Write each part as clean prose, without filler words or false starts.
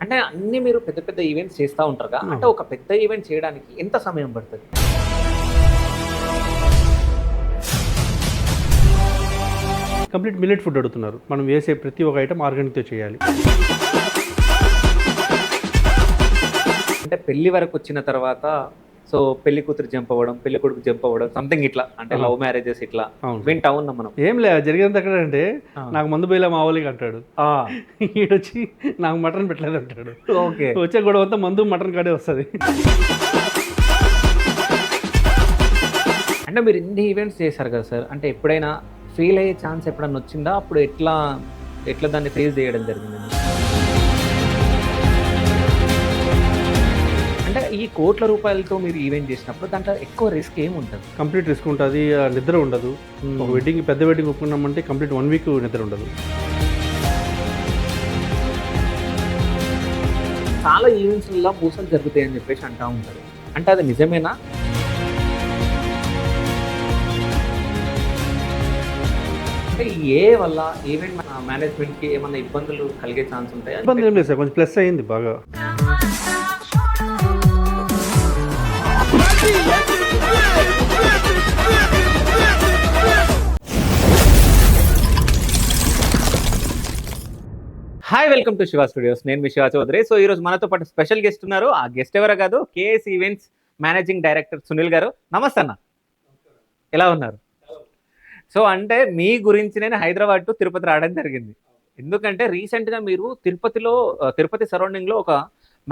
అంటే అన్ని మీరు పెద్ద పెద్ద ఈవెంట్స్ చేస్తా ఉంటారుగా. అంటే ఒక పెద్ద ఈవెంట్ చేయడానికి ఎంత సమయం పడుతుంది? కంప్లీట్ మిల్లెట్ ఫుడ్ అడుగుతున్నారు. మనం వేసే ప్రతి ఒక్క ఐటమ్ ఆర్గానిక్‌తో చేయాలి. అంటే పెళ్లి వరకు వచ్చిన తర్వాత సో పెళ్లి కూతురు జంప్ అవ్వడం, పెళ్లి కొడుకు జంప్ అవ్వడం సంథింగ్ ఇట్లా అంటే లవ్ మ్యారేజెస్ ఇట్లా అవును. వింటా ఉన్నాం మనం. ఏం లే జరిగేదంతా ఎక్కడంటే నాకు మందు పోయిలా మా వాళ్ళకి అంటాడు. ఈడొచ్చి నాకు మటన్ పెట్టలేదు అంటాడు. ఓకే. వచ్చే గొడవ అంతా మందు మటన్ కాడే వస్తుంది. అంటే మీరు ఇన్ని ఈవెంట్స్ చేశారు కదా సార్. అంటే ఎప్పుడైనా ఫెయిల్ అయ్యే ఛాన్స్ ఎప్పుడన్నా వచ్చిందా? అప్పుడు ఎట్లా ఎట్లా దాన్ని ఫేస్ చేయడం జరిగింది? అంటే ఈ కోట్ల రూపాయలతో మీరు ఈవెంట్ చేసినప్పుడు దాంట్లో ఎక్కువ రిస్క్ ఏమి ఉంటుంది? కంప్లీట్ రిస్క్ ఉంటుంది, నిద్ర ఉండదు. ఒక వెడ్డింగ్ పెద్ద వెడ్డింగ్ ఒప్పుకున్నామంటే కంప్లీట్ 1 వీక్ నిద్ర ఉండదు. చాలా ఈవెంట్స్లో పూసలు జరుగుతాయి అని చెప్పేసి అంటూ ఉంటారు. అంటే అది నిజమేనా? అంటే ఏ వల్ల ఈవెంట్ మేనేజ్మెంట్కి ఏమన్నా ఇబ్బందులు కలిగే ఛాన్స్ ఉంటాయా? ఇబ్బంది ఏం లేదు సార్, కొంచెం ప్లస్ అయ్యింది బాగా. Hi, welcome to Shiva studios. నేను మీ శివ చౌదరి. సో ఈరోజు మనతో పాటు స్పెషల్ గెస్ట్ ఉన్నారు. ఆ గెస్ట్ ఎవరో కాదు, KS events managing director Sunil గారు. నమస్తే అన్న, ఎలా ఉన్నారు? సో అంటే మీ గురించి నేను హైదరాబాద్ టు తిరుపతి రావడం జరిగింది. ఎందుకంటే రీసెంట్గా మీరు తిరుపతి సరౌండింగ్లో ఒక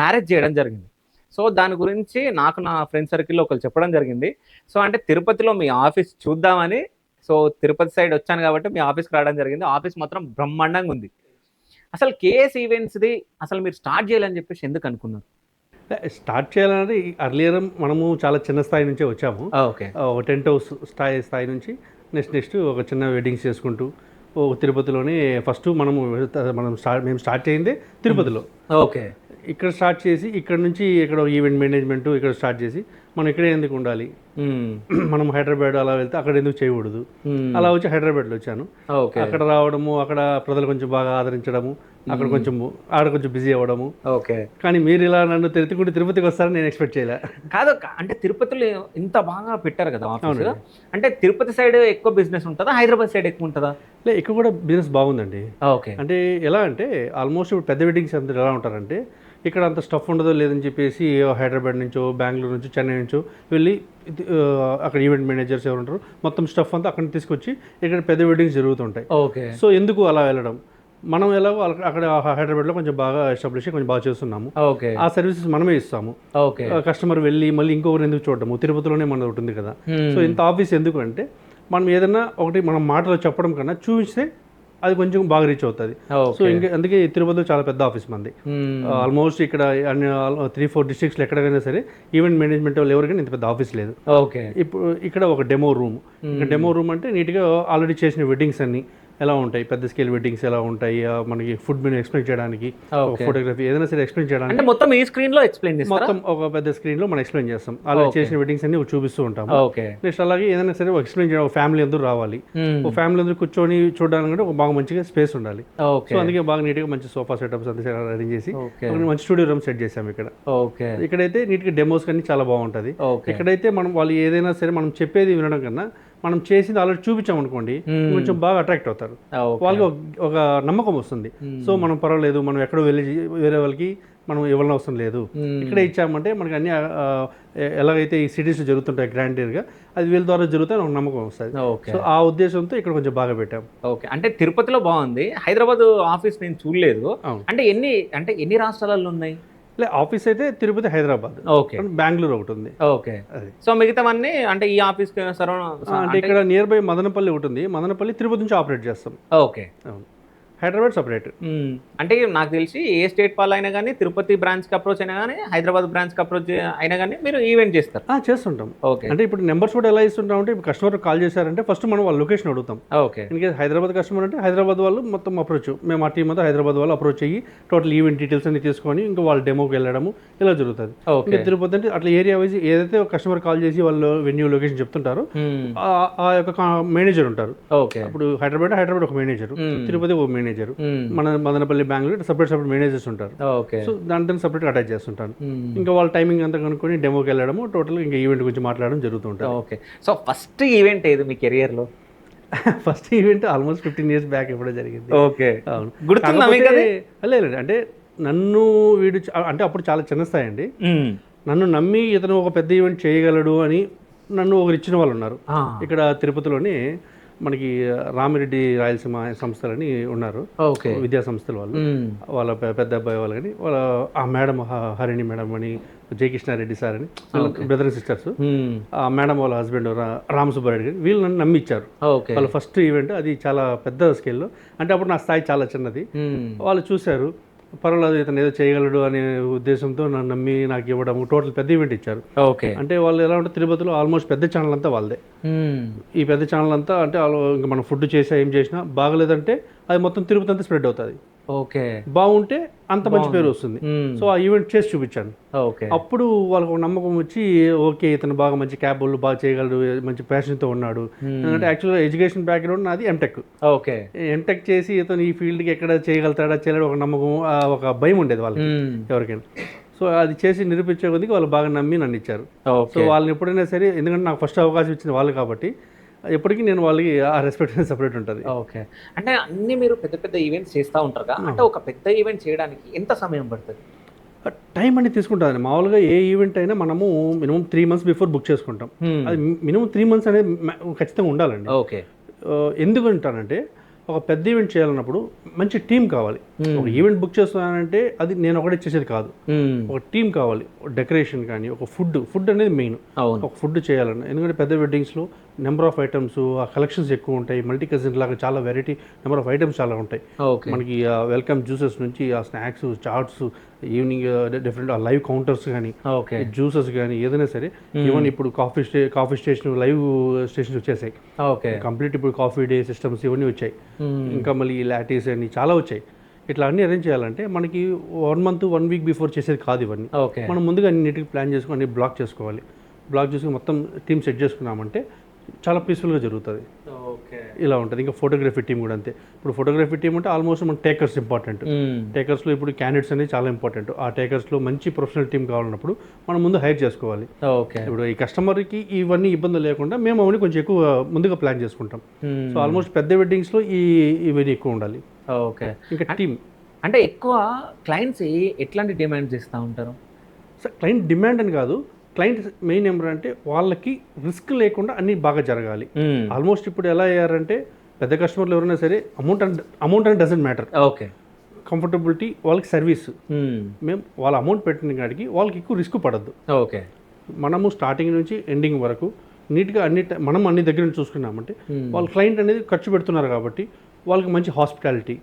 మ్యారేజ్ చేయడం జరిగింది. సో దాని గురించి నాకు నా ఫ్రెండ్ సర్కిల్లో ఒకరు చెప్పడం జరిగింది. సో అంటే తిరుపతిలో మీ ఆఫీస్ చూద్దామని సో తిరుపతి సైడ్ వచ్చాను కాబట్టి మీ ఆఫీస్కి రావడం జరిగింది. ఆఫీస్ మాత్రం బ్రహ్మాండంగా ఉంది. అసలు కేఎస్ ఈవెంట్స్ది అసలు మీరు స్టార్ట్ చేయాలని చెప్పేసి ఎందుకు అనుకున్నారు? స్టార్ట్ చేయాలనేది అర్లియర్ మనము చాలా చిన్న స్థాయి నుంచే వచ్చాము. ఓకే. ఒక టెంట్ హౌస్ స్థాయి నుంచి నెక్స్ట్ ఒక చిన్న వెడ్డింగ్స్ చేసుకుంటూ తిరుపతిలోనే ఫస్ట్ మేము స్టార్ట్ చేయిందే తిరుపతిలో. ఓకే. ఇక్కడ స్టార్ట్ చేసి ఇక్కడ నుంచి ఇక్కడ ఈవెంట్ మేనేజ్మెంట్ ఇక్కడ స్టార్ట్ చేసి మనం ఇక్కడే ఎందుకు ఉండాలి, మనం హైదరాబాద్ అలా వెళ్తే అక్కడ ఎందుకు చేయకూడదు, అలా వచ్చి హైదరాబాద్లో వచ్చాను. అక్కడ రావడము, అక్కడ ప్రజలు కొంచెం బాగా ఆదరించడము, అక్కడ కొంచెం బిజీ అవ్వడము. ఓకే. కానీ మీరు ఇలా నన్ను తిరుపతికి వస్తారని నేను ఎక్స్పెక్ట్ చేయలే. కాదు, అంటే తిరుపతిలో ఇంత బాగా పెట్టారు కదా ఆఫీస్. అంటే తిరుపతి సైడ్ ఎక్కువ బిజినెస్ ఉంటుందా, హైదరాబాద్ సైడ్ ఎక్కువ ఉంటుందా? ఇక్కడ కూడా బిజినెస్ బాగుందండి. ఓకే. అంటే ఎలా అంటే ఆల్మోస్ట్ ఇప్పుడు పెద్ద వెడ్డింగ్స్ అందరూ ఎలా ఉంటారంటే ఇక్కడ అంత స్టఫ్ ఉండదో లేదని చెప్పేసి హైదరాబాద్ నుంచో బెంగళూరు నుంచో చెన్నై నుంచో వెళ్ళి అక్కడ ఈవెంట్ మేనేజర్స్ ఎవరు ఉంటారు మొత్తం స్టఫ్ అంతా అక్కడ తీసుకొచ్చి ఇక్కడ పెద్ద వెడ్డింగ్స్ జరుగుతుంటాయి. ఓకే. సో ఎందుకు అలా వెళ్ళడం, మనం ఎలాగో అక్కడ హైదరాబాద్లో కొంచెం బాగా ఎస్టాబ్లిష్ కొంచెం బాగా చేస్తున్నాము. ఓకే. ఆ సర్వీసెస్ మనమే ఇస్తాము. ఓకే. కస్టమర్ వెళ్ళి మళ్ళీ ఇంకొకరు ఎందుకు చూడడము, తిరుపతిలోనే మనది ఉంటుంది కదా. సో ఇంత ఆఫీస్ ఎందుకు అంటే మనం ఏదైనా ఒకటి మనం మాటలో చెప్పడం కన్నా చూపిస్తే అది కొంచెం బాగా రీచ్ అవుతుంది. సో అందుకే తిరుపతిలో చాలా పెద్ద ఆఫీస్ మంది. ఆల్మోస్ట్ ఇక్కడ 3-4 డిస్ట్రిక్ట్స్లో ఎక్కడికైనా సరే ఈవెంట్ మేనేజ్మెంట్ వాళ్ళు ఎవరికైనా ఇంత పెద్ద ఆఫీస్ లేదు. ఓకే. ఇప్పుడు ఇక్కడ ఒక డెమో రూమ్ అంటే నీట్గా ఆల్రెడీ చేసిన వెడ్డింగ్స్ అన్ని ఎలా ఉంటాయి, పెద్ద స్కేల్ వెడ్డింగ్స్ ఎలా ఉంటాయి, మనకి ఫుడ్ మెనూ ఎక్స్ప్లెయిన్ చేయడానికి, ఫోటోగ్రఫీ ఏదైనా సరే ఎక్స్ప్లెయిన్ చేయడానికి మొత్తం ఈ స్క్రీన్ లో ఎక్స్ప్లెయిన్ చేస్తాం. మొత్తం ఒక పెద్ద స్క్రీన్ లో మనం ఎక్స్ప్లెయిన్ చేస్తాం. ఆల్రెడీ చేసిన వెడ్డింగ్స్ అన్ని చూపిస్తూ ఉంటాం. నెక్స్ట్ అలాగే ఏదైనా సరే ఎక్స్ప్లెయిన్ చేయడం, ఒక ఫ్యామిలీ అందరూ రావాలి, ఒక ఫ్యామిలీ అందరూ కూర్చొని చూడడానికి కూడా ఒక బాగా మంచిగా స్పేస్ ఉండాలి. సో అందుకే బాగా నీట్గా మంచి సోఫా సెటప్స్ అంతా అరేంజ్ చేసి మంచి స్టూడియో రూమ్ సెట్ చేసాం ఇక్కడ. ఇక్కడైతే నీట్గా డెమోస్ కానీ చాలా బాగుంటుంది. ఇక్కడైతే మనం వాళ్ళు ఏదైనా సరే మనం చెప్పేది వినడం కన్నా మనం చేసింది ఆల్రెడీ చూపించాం అనుకోండి కొంచెం బాగా అట్రాక్ట్ అవుతారు, వాళ్ళకి ఒక నమ్మకం వస్తుంది. సో మనం పర్వాలేదు, మనం ఎక్కడో వెళ్ళి వేరే వాళ్ళకి మనం ఇవ్వాలని అవసరం లేదు, ఇక్కడే ఇచ్చామంటే మనకి అన్ని ఎలాగైతే ఈ సిటీస్లో జరుగుతుంటాయి గ్రాండీర్గా అది వీళ్ళ ద్వారా జరుగుతాయి ఒక నమ్మకం వస్తుంది. సో ఆ ఉద్దేశంతో ఇక్కడ కొంచెం బాగా పెట్టాం. ఓకే. అంటే తిరుపతిలో బాగుంది, హైదరాబాద్ ఆఫీస్ నేను చూడలేదు. అంటే ఎన్ని రాష్ట్రాలలో ఉన్నాయి? ఆఫీస్ అయితే తిరుపతి, హైదరాబాద్, బెంగళూరు ఒకటి ఉంది. ఓకే. సో మిగతావన్నీ అంటే ఈ ఆఫీస్ అంటే ఇక్కడ నియర్ బై మదనపల్లి ఒకటి ఉంది. మదనపల్లి తిరుపతి నుంచి ఆపరేట్ చేస్తాం. ఓకే. హైదరాబాద్ సపరేట్. అంటే నాకు తెలిసి ఏ స్టేట్ వాళ్ళు అయినా కానీ తిరుపతి బ్రాంచ్కి అప్రోచ్ అయినా కానీ హైదరాబాద్ బ్రాంచ్కి అప్రోచ్ అయినా కానీ మీరు ఈవెంట్ చేస్తారు? చేస్తుంటాం. ఓకే. అంటే ఇప్పుడు నెంబర్స్ కూడా ఎలా ఇస్తుంటాం అంటే ఇప్పుడు కస్టమర్ కాల్ చేశారంటే ఫస్ట్ మనం వాళ్ళ లొకేషన్ అడుగుతాం. ఓకే. ఇన్కేస్ హైదరాబాద్ కస్టమర్ అంటే హైదరాబాద్ వాళ్ళు మొత్తం అప్రోచ్, మేము ఆ టీం అంతా హైదరాబాద్ వాళ్ళు అప్రోచ్ అయ్యి టోటల్ ఈవెంట్ డీటెయిల్స్ అన్ని తీసుకొని ఇంకా వాళ్ళ డెమోకి వెళ్ళడము ఇలా జరుగుతుంది. ఇంకా తిరుపతి అంటే అట్లా ఏరియా వైజ్ ఏదైతే కస్టమర్ కాల్ చేసి వాళ్ళు వెన్యూ లొకేషన్ చెప్తుంటారో ఆ యొక్క మేనేజర్ ఉంటారు. ఓకే. ఇప్పుడు హైదరాబాద్ ఒక మేనేజర్, తిరుపతి ఒక మేనేజర్. మేనేజర్, మన మదనపల్లి బెంగళూరు సపరేట్ మేనేజర్స్ ఉంటారు. ఓకే. సో దాంతో సపరేట్గా అటాచ్ చేస్తుంటాను. ఇంకా వాళ్ళ టైమింగ్ అంతా కనుక్కొని డెమోకి వెళ్ళడము, టోటల్ ఇంకా ఈవెంట్ గురించి మాట్లాడడం జరుగుతుంటుంది. ఓకే. సో ఫస్ట్ ఈవెంట్ ఏది మీ కెరియర్లో? First event almost 15 years back ఎప్పుడో జరిగింది. ఓకే. అవును. గుర్తుందా మీకు అది? లేదు, అంటే నన్ను వీడు అంటే అప్పుడు చాలా చిన్న స్థాయి అండి. నన్ను నమ్మి ఇతను ఒక పెద్ద ఈవెంట్ చేయగలడు అని నన్ను ఒకరు ఇచ్చిన వాళ్ళు ఉన్నారు. ఇక్కడ తిరుపతిలోని మనకి రామిరెడ్డి రాయలసీమ సంస్థలని ఉన్నారు, విద్యా సంస్థల వాళ్ళు. వాళ్ళ పెద్ద అబ్బాయి వాళ్ళు కానీ వాళ్ళ ఆ మేడం హరిణి మేడం అని, జయకృష్ణారెడ్డి సార్ అని, బ్రదర్ అండ్ సిస్టర్స్. ఆ మేడం వాళ్ళ హస్బెండ్ రామసుబ్బారెడ్డి గారు, వీళ్ళు నన్ను నమ్మిచ్చారు. వాళ్ళ ఫస్ట్ ఈవెంట్ అది చాలా పెద్ద స్కేల్లో, అంటే అప్పుడు నా స్థాయి చాలా చిన్నది. వాళ్ళు చూశారు, పర్వాలేదు ఇతను ఏదో చేయగలడు అనే ఉద్దేశంతో నన్ను నమ్మి నాకు ఇవ్వడం, టోటల్ పెద్ద ఈవెంట్ ఇచ్చారు. ఓకే. అంటే వాళ్ళు ఎలా ఉంటే తిరుపతిలో ఆల్మోస్ట్ పెద్ద ఛానల్ అంతా వాళ్ళదే. ఈ పెద్ద ఛానల్ అంతా అంటే ఇంకా మనం ఫుడ్ చేసా ఏం చేసినా బాగలేదంటే అది మొత్తం తిరుపతి అంతా స్ప్రెడ్ అవుతుంది. ఓకే. బాగుంటే అంత మంచి పేరు వస్తుంది. సో ఆ ఈవెంట్ చేసి చూపించాను. ఓకే. అప్పుడు వాళ్ళకు నమ్మకం వచ్చి ఓకే ఇతను బాగా మంచి క్యాపబుల్, బాగా చేయగలడు, మంచి ప్యాషన్తో ఉన్నాడు. ఎందుకంటే యాక్చువల్గా ఎడ్యుకేషన్ బ్యాక్గ్రౌండ్ నాది ఎంటెక్. ఓకే. ఎంటెక్ చేసి ఇతను ఈ ఫీల్డ్కి ఎక్కడ చేయగలుగుతాడా చేయలేడు ఒక నమ్మకం, ఒక భయం ఉండేది వాళ్ళకి ఎవరికైనా. సో అది చేసి నిరూపించే కొద్దికి వాళ్ళు బాగా నమ్మి నన్ను ఇచ్చారు. సో వాళ్ళని ఎప్పుడైనా సరే, ఎందుకంటే నాకు ఫస్ట్ అవకాశం ఇచ్చింది వాళ్ళు కాబట్టి ఎప్పటికీ నేను వాళ్ళకి ఆ రెస్పెక్ట్ సపరేట్ ఉంటుంది. ఓకే. అంటే అన్ని మీరు పెద్ద పెద్ద ఈవెంట్స్ చేస్తూ ఉంటారు, అంటే ఒక పెద్ద ఈవెంట్ చేయడానికి ఎంత సమయం పడుతుంది? టైం అనేది తీసుకుంటుంది. మామూలుగా ఏ ఈవెంట్ అయినా మనము మినిమం 3 months బిఫోర్ బుక్ చేసుకుంటాం. అది మినిమం 3 months అనేది ఖచ్చితంగా ఉండాలండి. ఓకే. ఎందుకంటానంటే ఒక పెద్ద ఈవెంట్ చేయాలన్నప్పుడు మంచి టీం కావాలి. ఒక ఈవెంట్ బుక్ చేస్తున్నానంటే అది నేను ఒకటే చేసేది కాదు, ఒక టీం కావాలి. డెకరేషన్ కానీ, ఒక ఫుడ్ అనేది మెయిన్. ఒక ఫుడ్ చేయాలన్న, ఎందుకంటే పెద్ద వెడ్డింగ్స్లో నెంబర్ ఆఫ్ ఐటమ్స్, ఆ కలెక్షన్స్ ఎక్కువ ఉంటాయి. మల్టీ కజిన్ లాగా చాలా వెరైటీ నెంబర్ ఆఫ్ ఐటమ్స్ చాలా ఉంటాయి. మనకి వెల్కమ్ జ్యూసెస్ నుంచి ఆ snacks, chats, evening different live counters కానీ, జ్యూసెస్ కానీ, ఏదైనా సరే. ఈవెన్ ఇప్పుడు కాఫీ స్టేషన్ లైవ్ స్టేషన్స్ వచ్చేసాయి. కంప్లీట్ ఇప్పుడు కాఫీ డే సిస్టమ్స్ ఇవన్నీ వచ్చాయి. ఇంకా మళ్ళీ లాటీస్ అని చాలా వచ్చాయి. ఇట్లా అన్ని అరేంజ్ చేయాలంటే మనకి 1 month 1 week బిఫోర్ చేసేది కాదు ఇవన్నీ. మనం ముందుగా అన్ని నీట్గా ప్లాన్ చేసుకుని అన్ని బ్లాక్ చేసుకోవాలి. బ్లాక్ చేసుకుని మొత్తం టీమ్ సెట్ చేసుకున్నామంటే చాలా పీస్ఫుల్గా జరుగుతుంది. ఇలా ఉంటుంది. ఇంకా ఫోటోగ్రఫీ టీం కూడా అంతే. ఇప్పుడు ఫోటోగ్రఫీ టీం అంటే ఆల్మోస్ట్ మన టేకర్స్ ఇంపార్టెంట్. టేకర్స్లో ఇప్పుడు క్యాండిడేట్స్ అనేది చాలా ఇంపార్టెంట్. ఆ టేకర్స్లో మంచి ప్రొఫెషనల్ టీం కావాలన్నప్పుడు మనం ముందు హైర్ చేసుకోవాలి. ఇప్పుడు ఈ కస్టమర్కి ఇవన్నీ ఇబ్బందులు లేకుండా మేము అవన్నీ కొంచెం ఎక్కువ ముందుగా ప్లాన్ చేసుకుంటాం. సో ఆల్మోస్ట్ పెద్ద వెడ్డింగ్స్లో ఇవన్నీ ఎక్కువ ఉండాలి. ఓకే. ఇంకా టీం అంటే ఎక్కువ క్లయింట్స్ ఎట్లాంటి డిమాండ్ చేస్తూ ఉంటారు? సార్ క్లయింట్ డిమాండ్ అని కాదు, క్లయింట్ మెయిన్ ఏమంటారు అంటే వాళ్ళకి రిస్క్ లేకుండా అన్నీ బాగా జరగాలి. ఆల్మోస్ట్ ఇప్పుడు ఎలా అయ్యారంటే పెద్ద కస్టమర్లు ఎవరైనా సరే amount and doesn't matter. Okay. Comfortability, వాళ్ళకి సర్వీస్, మేము వాళ్ళ అమౌంట్ పెట్టిన కాడికి వాళ్ళకి ఎక్కువ రిస్క్ పడద్దు. ఓకే. మనము స్టార్టింగ్ నుంచి ఎండింగ్ వరకు నీట్గా మనం అన్ని దగ్గర నుంచి చూసుకున్నామంటే వాళ్ళ క్లయింట్ అనేది ఖర్చు పెడుతున్నారు కాబట్టి వాళ్ళకి మంచి హాస్పిటాలిటీ,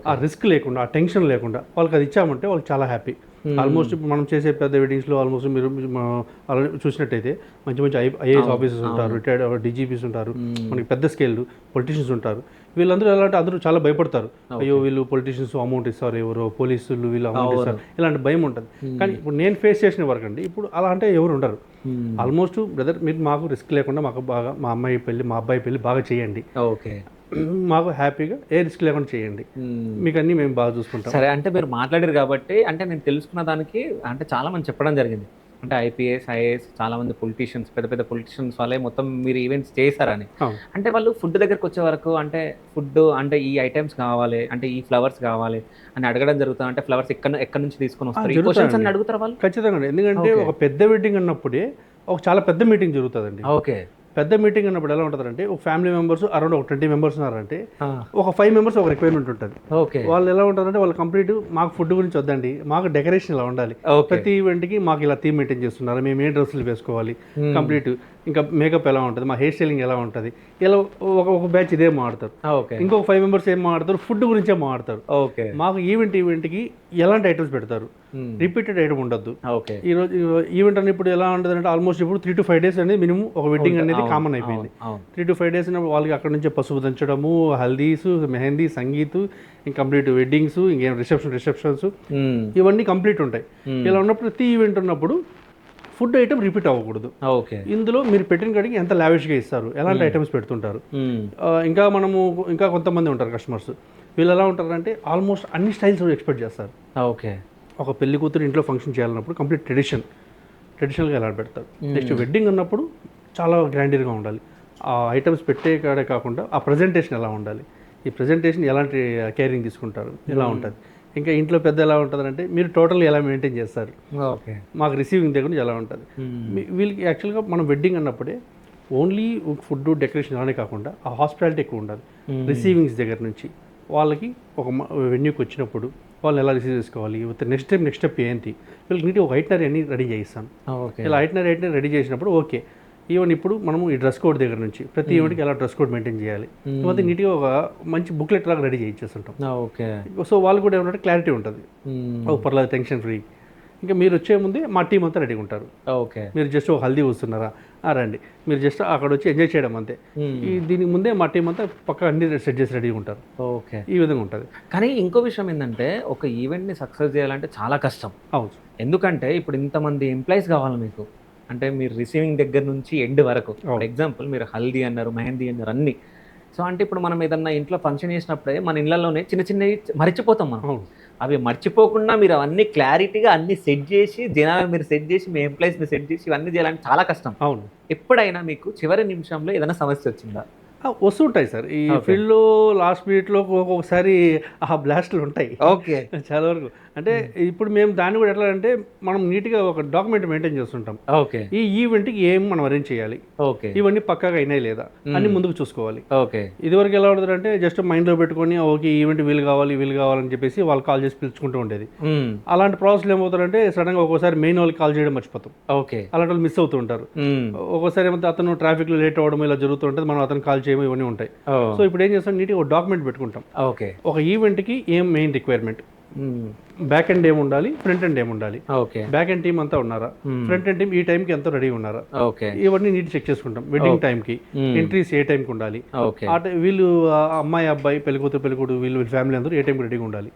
ఆ రిస్క్ లేకుండా, ఆ టెన్షన్ లేకుండా వాళ్ళకి అది ఇచ్చామంటే వాళ్ళకి చాలా హ్యాపీ. ఆల్మోస్ట్ ఇప్పుడు మనం చేసే పెద్ద వెడ్డింగ్స్లో ఆల్మోస్ట్ మీరు చూసినట్టయితే మంచి మంచి ఐఏఎస్ ఆఫీసర్స్ ఉంటారు, రిటైర్డ్ డీజీపీస్ ఉంటారు, మనకి పెద్ద స్కేల్ పొలిటీషియన్స్ ఉంటారు. వీళ్ళందరూ ఎలా అంటే అందరూ చాలా భయపడతారు. అయ్యో వీళ్ళు పొలిటీషియన్స్ అమౌంట్ ఇస్తారు, ఎవరో పోలీసులు వీళ్ళు అమౌంట్ ఇస్తారు, ఇలాంటి భయం ఉంటుంది. కానీ ఇప్పుడు నేను ఫేస్ చేసిన వరకు అండి ఇప్పుడు అలా అంటే ఎవరు ఉండరు. ఆల్మోస్ట్ బ్రదర్ మీరు మాకు రిస్క్ లేకుండా మాకు బాగా మా అమ్మాయి పెళ్ళి మా అబ్బాయి పెళ్ళి బాగా చేయండి, ఓకే, మాకు హ్యాపీగా ఏ రిస్క్ లేకుండా చేయండి, మీకు అన్నీ మేము బాగా చూసుకుంటాం. సరే, అంటే మీరు మాట్లాడారు కాబట్టి అంటే నేను తెలుసుకున్న దానికి అంటే చాలా మంది చెప్పడం జరిగింది, అంటే ఐపీఎస్ ఐఏఎస్ చాలా మంది పొలిటీషియన్స్, పెద్ద పెద్ద పొలిటీషియన్స్ వాళ్ళే మొత్తం మీరు ఈవెంట్స్ చేశారని. అంటే వాళ్ళు ఫుడ్ దగ్గరకు వచ్చే వరకు అంటే ఫుడ్ అంటే ఈ ఐటమ్స్ కావాలి, అంటే ఈ ఫ్లవర్స్ కావాలి అని అడగడం జరుగుతుంది. అంటే ఫ్లవర్స్ ఎక్కడి నుంచి తీసుకొని వస్తారు, ఈ క్వశ్చన్స్ అన్ని అడుగుతారు వాళ్ళు. ఖచ్చితంగా, ఎందుకంటే ఒక పెద్ద వెడ్డింగ్ అన్నప్పుడే ఒక చాలా పెద్ద మీటింగ్ జరుగుతుందండి. ఓకే. పెద్ద మీటింగ్ అన్నప్పుడు ఎలా ఉంటుందంటే ఒక ఫ్యామిలీ మెంబర్స్ అరౌండ్ ఒక 20 members ఉన్నారంటే ఒక 5 members ఒక రిక్వైర్మెంట్ ఉంటుంది. ఓకే. వాళ్ళు ఎలా ఉంటారంటే వాళ్ళు కంప్లీట్ మాకు ఫుడ్ గురించి వద్దండి, మాకు డెకరేషన్ ఇలా ఉండాలి, ప్రతి ఈవెంట్కి మాకు ఇలా థీమ్ మెయింటైన్ చేస్తున్నారు, మేము ఏ డ్రెస్సులు వేసుకోవాలి, కంప్లీట్ ఇంకా మేకప్ ఎలా ఉంటుంది, మా హెయిర్ స్టైలింగ్ ఎలా ఉంటుంది, ఇలా ఒక బ్యాచ్ ఇదే మాట్లాడతారు. ఇంకొక 5 members ఏం మాట్లాడతారు, ఫుడ్ గురించే మాట్లాడతారు. ఓకే. మాకు ఈవెంట్కి ఎలాంటి ఐటమ్స్ పెడతారు, రిపీటెడ్ ఐటమ్ ఉండద్దు. ఓకే. ఈ రోజు ఈవెంట్ అని ఇప్పుడు ఎలా ఉంటుంది అంటే ఆల్మోస్ట్ ఇప్పుడు 3 to 5 days అనేది మినిమం ఒక వెడ్డింగ్ అనేది కామన్ అయిపోయింది. 3 to 5 days వాళ్ళకి అక్కడ నుంచే పసుపు దంచడము, హల్దీస్, మెహందీ, సంగీత్, ఇంకా కంప్లీట్ వెడ్డింగ్స్, ఇంకేం రిసెప్షన్స్ ఇవన్నీ కంప్లీట్ ఉంటాయి. ఇలా ఉన్నప్పుడు ప్రతి ఈవెంట్ ఉన్నప్పుడు ఫుడ్ ఐటమ్ రిపీట్ అవ్వకూడదు. ఓకే. ఇందులో మీరు పెట్టిన కాడికి ఎంత లావిష్గా ఇస్తారు, ఎలాంటి ఐటమ్స్ పెడుతుంటారు. ఇంకా కొంతమంది ఉంటారు కస్టమర్స్, వీళ్ళు ఎలా ఉంటారంటే ఆల్మోస్ట్ అన్ని స్టైల్స్ ఎక్స్పెక్ట్ చేస్తారు. ఓకే. ఒక పెళ్లి కూతురు ఇంట్లో ఫంక్షన్ చేయాలన్నప్పుడు కంప్లీట్ ట్రెడిషనల్గా ఎలా పెడతారు. నెక్స్ట్ వెడ్డింగ్ అన్నప్పుడు చాలా గ్రాండీర్గా ఉండాలి. ఆ ఐటమ్స్ పెట్టే కాడే కాకుండా ఆ ప్రజెంటేషన్ ఎలా ఉండాలి, ఈ ప్రజెంటేషన్ ఎలాంటి కేరింగ్ తీసుకుంటారు, ఎలా ఉంటుంది. ఇంకా ఇంట్లో పెద్ద ఎలా ఉంటుంది అంటే మీరు టోటల్ ఎలా మెయింటైన్ చేస్తారు, ఓకే, మాకు రిసీవింగ్ దగ్గర నుంచి ఎలా ఉంటుంది. వీళ్ళకి యాక్చువల్గా మనం వెడ్డింగ్ అన్నప్పుడే ఓన్లీ ఫుడ్ డెకరేషన్ అలానే కాకుండా ఆ హాస్పిటాలిటీ ఎక్కువ ఉండాలి. రిసీవింగ్స్ దగ్గర నుంచి వాళ్ళకి ఒక వెన్యూకి వచ్చినప్పుడు వాళ్ళు ఎలా రిసీవ్ చేసుకోవాలి, నెక్స్ట్ స్టెప్ ఏంటి, వీళ్ళకి నీట్గా ఒక ఐటనరీ అన్ని రెడీ చేయిస్తాను. ఇలా ఐటనరీ రెడీ చేసినప్పుడు ఓకే, ఈవెన్ ఇప్పుడు మనము ఈ డ్రెస్ కోడ్ దగ్గర నుంచి ప్రతి ఈవెంట్కి ఎలా డ్రెస్ కోడ్ మెయింటైన్ చేయాలి, లేకపోతే నీట్గా ఒక మంచి బుక్లెట్ లాగా రెడీ చేయించేస్తుంటాం. ఓకే. సో వాళ్ళు కూడా ఏమంటే క్లారిటీ ఉంటుంది, పర్లేదు టెన్షన్ ఫ్రీ. ఇంకా మీరు వచ్చే ముందే మా టీం అంతా రెడీగా ఉంటారు. ఓకే. మీరు జస్ట్ ఒక హల్దీ వస్తున్నారా, రండి, మీరు జస్ట్ అక్కడ వచ్చి ఎంజాయ్ చేయడం అంతే. దీనికి ముందే మా టీం అంతా పక్క అన్ని సెట్ చేసి రెడీగా ఉంటారు. ఓకే, ఈ విధంగా ఉంటుంది. కానీ ఇంకో విషయం ఏంటంటే ఒక ఈవెంట్ని సక్సెస్ చేయాలంటే చాలా కష్టం. అవును. ఎందుకంటే ఇప్పుడు ఇంతమంది ఎంప్లాయీస్ కావాలి మీకు, అంటే మీరు రిసీవింగ్ దగ్గర నుంచి ఎండ్ వరకు. ఫర్ ఎగ్జాంపుల్ మీరు హల్దీ అన్నారు, మెహందీ అన్నారు, అన్ని. సో అంటే ఇప్పుడు మనం ఏదన్నా ఇంట్లో ఫంక్షన్ చేసినప్పుడే మన ఇళ్లలోనే చిన్న చిన్నవి మర్చిపోతాం మనం. అవి మర్చిపోకుండా మీరు అవన్నీ క్లారిటీగా అన్ని సెట్ చేసి, జనాలు మీరు సెట్ చేసి, మీ ఎంప్లాయీస్ని సెట్ చేసి ఇవన్నీ చేయాలంటే చాలా కష్టం. అవును. ఎప్పుడైనా మీకు చివరి నిమిషంలో ఏదైనా సమస్య వచ్చిందా? వస్తుంటాయి సార్ ఈ ఫీల్డ్లో. లాస్ట్ మినిట్లో ఒక్కొక్కసారి ఆ బ్లాస్ట్లు ఉంటాయి. ఓకే. చాలా వరకు అంటే ఇప్పుడు మేము దాన్ని కూడా ఎట్లా అంటే మనం నీట్గా ఒక డాక్యుమెంట్ మెయింటైన్ చేస్తుంటాం. ఓకే. ఈ ఈవెంట్కి ఏం మనం అరేంజ్ చేయాలి, ఓకే, ఇవన్నీ పక్కాగా అయినాయి లేదా అన్ని ముందుకు చూసుకోవాలి. ఓకే. ఇదివరకు ఎలా ఉంటుంది అంటే జస్ట్ మైండ్లో పెట్టుకొని ఓకే ఈవెంట్ వీలు కావాలని చెప్పేసి వాళ్ళు కాల్ చేసి పిలుచుకుంటూ ఉండేది. అలాంటి ప్రాసెస్లు ఏమవుతారంటే సడన్గా ఒక్కోసారి మెయిన్ వాళ్ళకి కాల్ చేయడం మర్చిపోతాం. ఓకే. అలాంటి వాళ్ళు మిస్ అవుతూ ఉంటారు. ఒక్కోసారి ఏమంటే అతను ట్రాఫిక్లో లేట్ అవ్వడం ఇలా జరుగుతూ ఉంటుంది, మనం అతను కాల్ చేయడం ఇవన్నీ ఉంటాయి. సో ఇప్పుడు ఏం చేస్తాం, నీట్గా ఒక డాక్యుమెంట్ పెట్టుకుంటాం. ఓకే. ఒక ఈవెంట్కి ఏం మెయిన్ రిక్వైర్మెంట్, బ్యాక్ ఎండ్ ఏం ఉండాలి, ఫ్రంట్ ఎండ్ ఏం ఉండాలి, బ్యాక్ ఎండ్ టీమ్ అంతా ఉన్నారా, ఫ్రంట్ ఎండ్ టీమ్ ఈ టైంకి ఎంతో రెడీ ఉన్నారా, ఇవన్నీ నీట్ చెక్ చేసుకుంటాం. వెడ్డింగ్ టైంకి ఎంట్రీస్ ఏ టైంకి ఉండాలి, వీళ్ళు అమ్మాయి అబ్బాయి పెళ్ళికూతురు వీళ్ళు ఫ్యామిలీ అందరూ ఏ టైంకి రెడీగా ఉండాలి,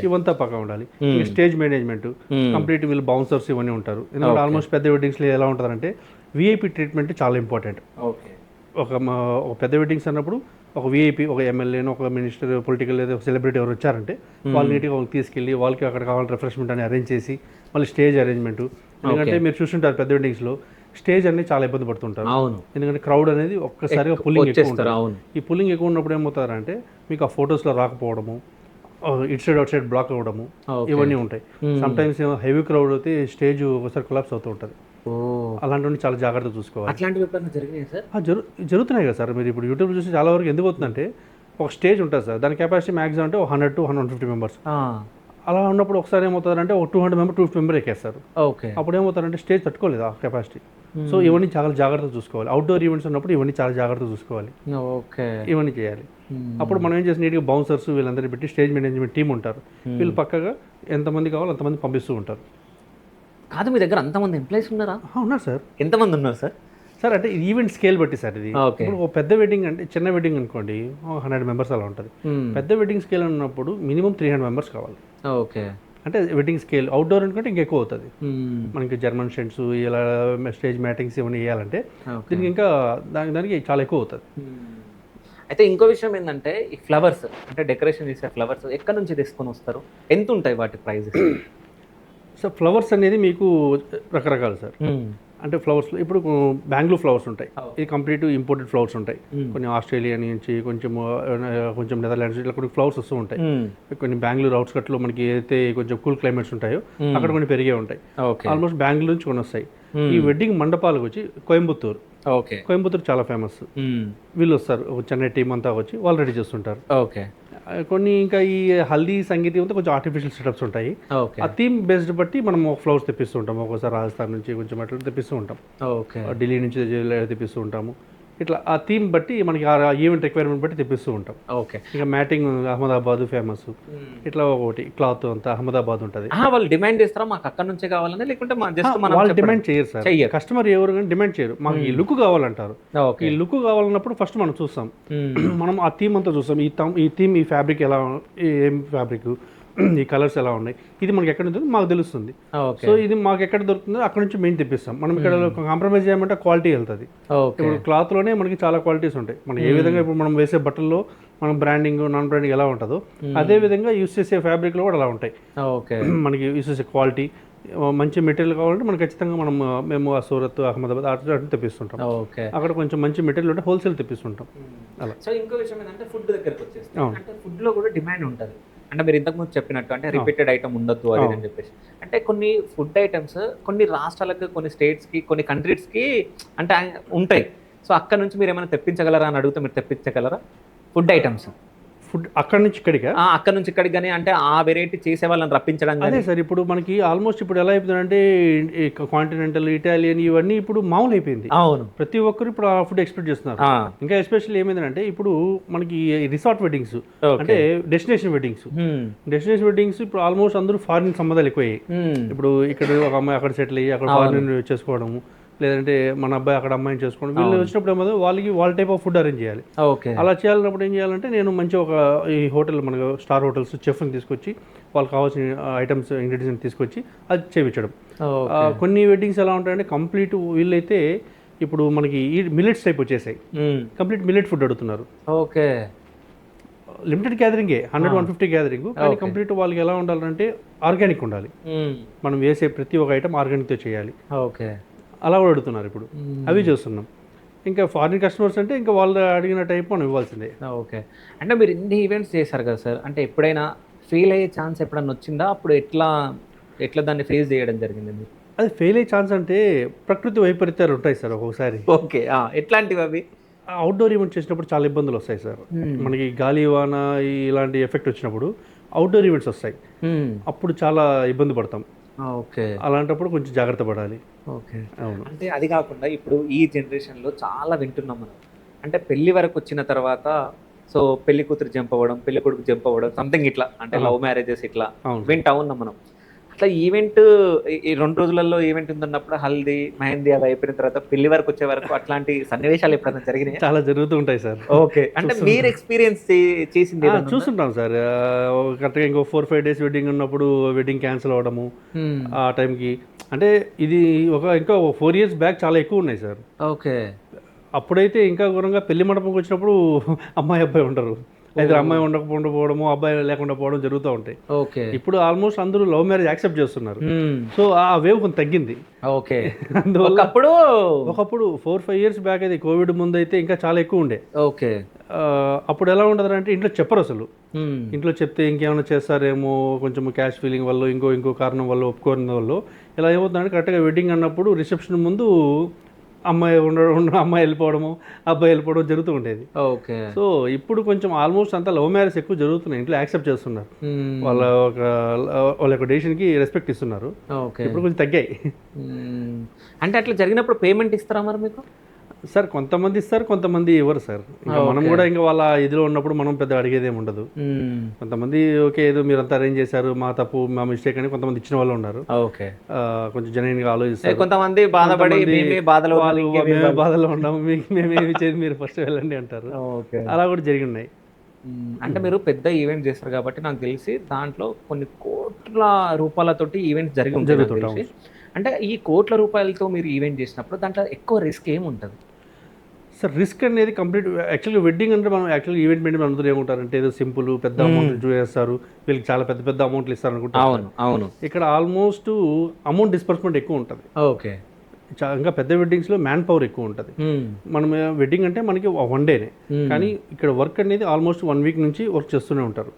ఇవంతా పక్కా ఉండాలి. స్టేజ్ మేనేజ్మెంట్ కంప్లీట్, వీళ్ళు బౌన్సర్స్ ఇవన్నీ ఉంటారు. ఎందుకంటే ఆల్మోస్ట్ పెద్ద వెడ్డింగ్స్లో ఎలా ఉంటుందంటే విఐపి ట్రీట్మెంట్ చాలా ఇంపార్టెంట్. ఒక పెద్ద వెడ్డింగ్స్ అన్నప్పుడు ఒక విఐపి, ఒక ఎమ్మెల్యేను, ఒక మినిస్టర్, పొలిటికల్ లేదా సెలబ్రిటీ ఎవరు వచ్చారంటే వాళ్ళు నీట్గా తీసుకెళ్ళి వాళ్ళకి అక్కడ కావాలి రిఫ్రెష్మెంట్ అని అరేంజ్ చేసి, మళ్ళీ స్టేజ్ అరేంజ్మెంట్. ఎందుకంటే మీరు చూస్తుంటారు పెద్ద వెడ్డింగ్స్లో స్టేజ్ అనేది చాలా ఇబ్బంది పడుతుంటారు. ఎందుకంటే క్రౌడ్ అనేది ఒక్కసారిగా పుల్లింగ్ ఎక్కువ ఉంటుంది. ఈ పుల్లింగ్ ఎక్కువ ఉన్నప్పుడు ఏమవుతారంటే మీకు ఆ ఫొటోస్లో రాకపోవడము, ఇటు సైడ్ అవుట్ సైడ్ బ్లాక్ అవ్వడము, ఇవన్నీ ఉంటాయి. సమ్ టైమ్స్ హెవీ క్రౌడ్ అయితే స్టేజ్ ఒకసారి కొలాప్స్ అవుతూ ఉంటుంది. అలాంటివన్నీ చాలా జాగ్రత్తగా చూసుకోవాలి. అట్లాంటివి జరిగినాయి సార్? జరుగుతున్నాయి కదా సార్. మీరు ఇప్పుడు యూట్యూబ్ చూసి చాలా వరకు ఎందుకు అవుతుందంటే ఒక స్టేజ్ ఉంటుంది సార్, దాని కెపాసిటీ మ్యాక్సిమం అంటే 100 to 150 మెంబర్స్. అలా ఉన్నప్పుడు ఒకసారి ఏమవుతారంటే ఒక 250 మెంబర్ ఎక్కేస్తారు. ఓకే. అప్పుడు ఏమవుతారంటే స్టేజ్ తట్టుకోలేదు ఆ కెపాసిటీ. సో ఇవన్నీ చాలా జాగ్రత్తగా చూసుకోవాలి. అవుట్డోర్ ఈవెంట్స్ ఉన్నప్పుడు ఇవన్నీ చాలా జాగ్రత్తగా చూసుకోవాలి. ఓకే. ఇవన్నీ చేయాలి. అప్పుడు మనం ఏం చేసి నీట్గా బౌన్సర్స్ వీళ్ళందరినీ పెట్టి స్టేజ్ మేనేజ్మెంట్ టీం ఉంటారు. వీళ్ళు పక్కగా ఎంతమంది కావాలో అంతమంది పంపిస్తూ ఉంటారు. కాదు, మీ దగ్గర అంతమంది ఎంప్లాయీస్ ఉన్నారా? ఉన్నారు సార్. ఎంతమంది ఉన్నారు సార్? సార్ అంటే ఈవెంట్ స్కేల్ బట్టి సార్ ఇది. ఇప్పుడు ఒక పెద్ద వెడ్డింగ్ అంటే చిన్న వెడ్డింగ్ అనుకోండి 100 మెంబర్స్ అలా ఉంటుంది. పెద్ద వెడ్డింగ్ స్కేల్ అన్నప్పుడు మినిమం 300 మెంబర్స్ కావాలి. ఓకే. అంటే వెడ్డింగ్ స్కేల్. అవుట్డోర్ అనుకుంటే ఇంకెక్కువ అవుతుంది. మనకి జర్మన్ షెంట్స్ ఇలా స్టేజ్ మ్యాటింగ్స్ ఇవన్నీ వేయాలంటే దీనికి ఇంకా దానికి చాలా ఎక్కువ అవుతుంది. అయితే ఇంకో విషయం ఏంటంటే ఈ ఫ్లవర్స్, అంటే డెకరేషన్ చేసే ఫ్లవర్స్ ఎక్కడి నుంచి తీసుకొని వస్తారు, ఎంత ఉంటాయి వాటి ప్రైస్? సార్ ఫ్లవర్స్ అనేది మీకు రకరకాలు సార్. అంటే ఫ్లవర్స్లో ఇప్పుడు బెంగళూరు ఫ్లవర్స్ ఉంటాయి, ఇది కంప్లీట్ ఇంపోర్టెడ్ ఫ్లవర్స్ ఉంటాయి. కొన్ని ఆస్ట్రేలియా నుంచి, కొంచెం నెదర్లాండ్స్, ఇట్లా కొన్ని ఫ్లవర్స్ వస్తూ ఉంటాయి. కొన్ని బెంగళూరు అవుట్స్కట్లో మనకి ఏదైతే కొంచెం కూల్ క్లైమేట్స్ ఉంటాయో అక్కడ కొన్ని పెరిగే ఉంటాయి. ఆల్మోస్ట్ బెంగళూరు నుంచి కొన్ని వస్తాయి. ఈ వెడ్డింగ్ మండపాలకు వచ్చి కోయంబత్తూరు చాలా ఫేమస్. వీళ్ళు వస్తారు, ఒక చెన్నై టీం అంతా వచ్చి వాళ్ళు రెడీ చేస్తుంటారు. ఓకే. కొన్ని ఇంకా ఈ హల్దీ సంగీతం అంతా కొంచెం ఆర్టిఫిషియల్ సెటప్స్ ఉంటాయి. ఆ థీమ్ బేస్డ్ బట్టి మనం ఫ్లవర్స్ తెప్పిస్తూ ఉంటాం. ఒక్కోసారి రాజస్థాన్ నుంచి కొంచెం అట్లా తెప్పిస్తూ ఉంటాం. ఢిల్లీ నుంచి తెప్పిస్తూ ఉంటాము. ఇట్లా ఆ థీమ్ బట్టి మనకి ఆ ఈవెంట్ రిక్వైర్మెంట్ బట్టి తెప్పిస్తూ ఉంటాం. ఓకే. ఇక మ్యాటింగ్ అహ్మదాబాద్ ఫేమస్. ఇట్లా ఒకటి క్లాత్ అంతా అహ్మదాబాద్ ఉంటుంది. వాళ్ళు డిమాండ్ చేస్తారా మాకు అక్కడ నుంచే కావాలని, లేకుంటే వాళ్ళు డిమాండ్ చేయరు సార్. కస్టమర్ ఎవరు కానీ డిమాండ్ చేయరు, మాకు ఈ లుక్ కావాలంటారు. ఈ లుక్ కావాలన్నప్పుడు ఫస్ట్ మనం చూస్తాం, మనం ఆ థీమ్ అంతా చూస్తాం. ఈ థీమ్, ఈ ఫ్యాబ్రిక్ ఎలా, ఏం ఫ్యాబ్రిక్, ఈ కలర్స్ ఎలా ఉన్నాయి, ఇది మనకి ఎక్కడ ఉంటుందో మాకు తెలుస్తుంది. సో ఇది మాకు ఎక్కడ దొరుకుతుందో అక్కడ నుంచి మేము తెప్పిస్తాం. మనం ఇక్కడ కాంప్రమైజ్ చేయమంటే క్వాలిటీ వెళ్తుంది. ఇప్పుడు క్లాత్లోనే మనకి చాలా క్వాలిటీస్ ఉంటాయి. మనం ఏ విధంగా ఇప్పుడు మనం వేసే బట్టల్లో మనం బ్రాండింగ్ నాన్ బ్రాండింగ్ ఎలా ఉంటుందో అదే విధంగా యూస్ చేసే ఫ్యాబ్రిక్లో కూడా అలా ఉంటాయి. మనకి యూస్ చేసే క్వాలిటీ మంచి మెటీరియల్ కావాలంటే మనం ఖచ్చితంగా మేము సూరత్, అహ్మదాబాద్ అటు తెప్పిస్తుంటాం. అక్కడ కొంచెం మంచి మెటీరియల్ ఉంటే హోల్సేల్ తెప్పిస్తుంటాం. అలా. సో ఇంకో విషయం ఏంటంటే ఫుడ్ దగ్గరకు వచ్చేస్తాం. అంటే ఫుడ్లో కూడా డిమాండ్ ఉంటుంది. అంటే మీరు ఇంతకుముందు చెప్పినట్టు అంటే రిపీటెడ్ ఐటమ్ ఉండొద్దు అది అని చెప్పేసి, అంటే కొన్ని ఫుడ్ ఐటమ్స్ కొన్ని రాష్ట్రాలకు, కొన్ని స్టేట్స్కి, కొన్ని కంట్రీస్కి అంటే ఉంటాయి. సో అక్కడ నుంచి మీరు ఏమైనా తెప్పించగలరా అని అడిగితే మీరు తెప్పించగలరా ఫుడ్ ఐటమ్స్? ఫుడ్ అక్కడ నుంచి ఇక్కడికి, అక్కడ నుంచి ఇక్కడికి కానీ అంటే ఆ వెరైటీ చేసే వాళ్ళని రప్పించడం. అదే సార్, ఇప్పుడు మనకి ఆల్మోస్ట్ ఇప్పుడు ఎలా అయిపోతుందంటే కాంటినెంటల్, ఇటాలియన్ ఇవన్నీ ఇప్పుడు మామూలు అయిపోయింది. అవును, ప్రతి ఒక్కరు ఇప్పుడు ఆ ఫుడ్ ఎక్స్పెక్ట్ చేస్తున్నారు. ఇంకా ఎస్పెషల్లీ ఏమైందంటే ఇప్పుడు మనకి రిసార్ట్ వెడ్డింగ్స్ అంటే డెస్టినేషన్ వెడ్డింగ్స్ ఇప్పుడు ఆల్మోస్ట్ అందరూ ఫారిన్ సంబంధాలు ఎక్కువయ్యాయి. ఇప్పుడు ఇక్కడ ఒక అమ్మాయి అక్కడ సెటిల్ అయ్యి అక్కడ ఫారిన్ చేసుకోవడము, లేదంటే మన అబ్బాయి అక్కడ అమ్మాయిని చేసుకోవడం, వీళ్ళు వచ్చినప్పుడు ఏమో వాళ్ళ టైప్ ఆఫ్ ఫుడ్ అరేంజ్ చేయాలి. అలా చేయాలన్నప్పుడు ఏం చేయాలంటే నేను మంచి ఒక ఈ హోటల్, మనకు స్టార్ హోటల్స్ చెఫ్ని తీసుకొచ్చి వాళ్ళకి కావాల్సిన ఐటమ్స్, ఇంగ్రీడియంట్స్ తీసుకొచ్చి అది చేయించడం. కొన్ని వెడ్డింగ్స్ ఎలా ఉంటాయంటే కంప్లీట్ వీళ్ళైతే ఇప్పుడు మనకి ఈ మిల్లెట్స్ టైప్ వచ్చేసాయి, కంప్లీట్ మిల్లెట్ ఫుడ్ అడుగుతున్నారు. ఓకే, లిమిటెడ్ గ్యాదరింగే, 100-150 గ్యాదరింగ్, కానీ కంప్లీట్ వాళ్ళకి ఎలా ఉండాలంటే ఆర్గానిక్ ఉండాలి. మనం వేసే ప్రతి ఒక్క ఐటమ్ ఆర్గానిక్తో చేయాలి. ఓకే, అలా కూడా అడుగుతున్నారు ఇప్పుడు, అవి చూస్తున్నాం. ఇంకా ఫారిన్ కస్టమర్స్ అంటే ఇంకా వాళ్ళు అడిగిన టైప్ మనం ఇవ్వాల్సిందే. ఓకే, అంటే మీరు ఇన్ని ఈవెంట్స్ చేశారు కదా సార్, అంటే ఎప్పుడైనా ఫెయిల్ అయ్యే ఛాన్స్ ఎప్పుడైనా వచ్చిందా? అప్పుడు ఎట్లా దాన్ని ఫేస్ చేయడం జరిగింది మీరు? అది ఫెయిల్ అయ్యే ఛాన్స్ అంటే ప్రకృతి వైపరీత్యాలు ఉంటాయి సార్ ఒక్కొక్కసారి. ఓకే, ఎట్లాంటివి అవి? అవుట్డోర్ ఈవెంట్ చేసినప్పుడు చాలా ఇబ్బందులు వస్తాయి సార్. మనకి గాలి, వాన ఇలాంటి ఎఫెక్ట్ వచ్చినప్పుడు అవుట్డోర్ ఈవెంట్స్ వస్తాయి, అప్పుడు చాలా ఇబ్బంది పడతాం. ఓకే, అలాంటప్పుడు కొంచెం జాగ్రత్త పడాలి. ఓకే, అవును. అంటే అది కాకుండా ఇప్పుడు ఈ జనరేషన్లో చాలా వింటున్నాం మనం, అంటే పెళ్లి వరకు వచ్చిన తర్వాత సో పెళ్లి కూతురు జంప్ అవ్వడం, పెళ్లి కొడుకు జంప్ అవ్వడం, సంథింగ్ ఇట్లా, అంటే లవ్ మ్యారేజెస్ ఇట్లా వింటా ఉన్నాం మనం. అట్లా ఈవెంట్ ఈ 2 రోజులలో ఈవెంట్ ఉందన్నప్పుడు హల్దీ, మెహందీ అవి అయిపోయిన తర్వాత పెళ్లి వరకు వచ్చే వరకు అట్లాంటి సన్నివేశాలు ఎప్పుడైనా జరిగినాయి? చాలా జరుగుతూ ఉంటాయి సార్. ఓకే, అంటే మీరు ఎక్స్పీరియన్స్ చేసింది చూస్తుంటాం సార్. కరెక్ట్గా ఇంకో 4-5 డేస్ వెడ్డింగ్ ఉన్నప్పుడు వెడ్డింగ్ క్యాన్సిల్ అవ్వడము ఆ టైంకి. అంటే ఇది ఇంకా 4 years బ్యాక్ చాలా ఎక్కువ ఉన్నాయి సార్. ఓకే, అప్పుడైతే ఇంకా ఘోరంగా పెళ్లి మండపంకి వచ్చినప్పుడు అమ్మాయి అబ్బాయి ఉండరు, లేదా అమ్మాయి ఉండకపోవడము, అబ్బాయి లేకుండా పోవడం జరుగుతూ ఉంటాయి. ఓకే, ఇప్పుడు ఆల్మోస్ట్ అందరూ లవ్ మ్యారేజ్ యాక్సెప్ట్ చేస్తున్నారు. సో ఆ వేవ్ కొంత తగ్గింది. ఓకే, అందువల్ల ఒకప్పుడు 4-5 years బ్యాక్ అయితే కోవిడ్ ముందు అయితే ఇంకా చాలా ఎక్కువ ఉండే. ఓకే, అప్పుడు ఎలా ఉంటుంది అంటే ఇంట్లో చెప్పరు అసలు. ఇంట్లో చెప్తే ఇంకేమైనా చేస్తారేమో, కొంచెం క్యాష్ ఫీలింగ్ వల్ల, ఇంకో కారణం వల్ల, ఒప్పుకోని వల్ల ఇలా ఏమవుతుందంటే కరెక్ట్గా వెడ్డింగ్ అన్నప్పుడు రిసెప్షన్ ముందు అమ్మాయి వెళ్ళిపోవడము, అబ్బాయి వెళ్ళిపోవడం జరుగుతూ ఉండేది. ఓకే, సో ఇప్పుడు కొంచెం ఆల్మోస్ట్ అంతా లవ్ మ్యారేజ్ ఎక్కువ జరుగుతున్నాయి. ఇంట్లో యాక్సెప్ట్ చేస్తున్నారు, వాళ్ళ యొక్క డెసిషన్కి రెస్పెక్ట్ ఇస్తున్నారు. ఇప్పుడు కొంచెం తగ్గాయి. అంటే అట్లా జరిగినప్పుడు పేమెంట్ ఇస్తారా మరి మీకు? సార్ కొంతమంది ఇస్తారు, కొంతమంది ఇవ్వరు సార్. ఇంకా మనం కూడా ఇంకా వాళ్ళ ఇదిలో ఉన్నప్పుడు మనం పెద్ద అడిగేది ఏమి ఉండదు. కొంతమంది ఓకే ఏదో మీరు అంతా అరేంజ్ చేశారు, మా తప్పు, మా మిస్టేక్ అని కొంతమంది ఇచ్చిన వాళ్ళు ఉన్నారు. ఓకే, కొంచెం జెన్యూన్ గా ఆలోచిస్తారు. కొంతమంది బాధపడి బాధలో ఉన్నాము, మేమేమి ఇచ్చేది, మీరు ఫస్ట్ వెళ్ళండి అంటారు. అలా కూడా జరిగి ఉన్నాయి. అంటే మీరు పెద్ద ఈవెంట్ చేస్తారు కాబట్టి నాకు తెలిసి దాంట్లో కొన్ని కోట్ల రూపాయలతోటి ఈవెంట్ జరుగుతుంది. అంటే ఈ కోట్ల రూపాయలతో మీరు ఈవెంట్ చేసినప్పుడు దాంట్లో ఎక్కువ రిస్క్ ఏముంటుంది సార్? రిస్క్ అనేది కంప్లీట్ యాక్చువల్గా వెడ్డింగ్ అంటే మనం యాక్చువల్గా ఈవెంట్ మేనేజ్మెంట్ అందరూ ఏమంటారంటే ఏదో సింపుల్ పెద్ద అమౌంట్ చేస్తారు, వీళ్ళకి చాలా పెద్ద పెద్ద అమౌంట్లు ఇస్తారు అనుకుంటారు. అవును, ఇక్కడ ఆల్మోస్ట్ అమౌంట్ డిస్బర్స్మెంట్ ఎక్కువ ఉంటుంది. ఓకే, ఇంకా పెద్ద వెడ్డింగ్స్లో మ్యాన్ పవర్ ఎక్కువ ఉంటుంది. మనం వెడ్డింగ్ అంటే మనకి 1 day, కానీ ఇక్కడ వర్క్ అనేది ఆల్మోస్ట్ 1 week నుంచి వర్క్ చేస్తూనే ఉంటారు.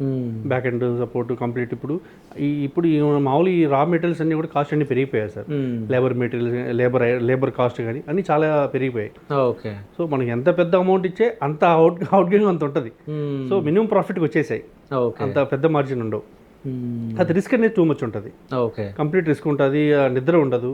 Back end support complete. ఇప్పుడు మామూలు ఈ రా మెటీరియల్స్ అన్ని కూడా కాస్ట్ అన్ని పెరిగిపోయాయి సార్. లేబర్ కాస్ట్ కానీ అన్ని చాలా పెరిగిపోయాయి. ఓకే, సో మనకి ఎంత పెద్ద అమౌంట్ ఇచ్చే అంత అవుట్ గోయింగ్ అంత ఉంటుంది. సో మినిమం ప్రాఫిట్కి వచ్చేసాయి, అంత పెద్ద మార్జిన్ ఉండవు. అది రిస్క్ అనేది టూ మచ్ ఉంటుంది. ఓకే, కంప్లీట్ రిస్క్ ఉంటుంది, నిద్ర ఉండదు.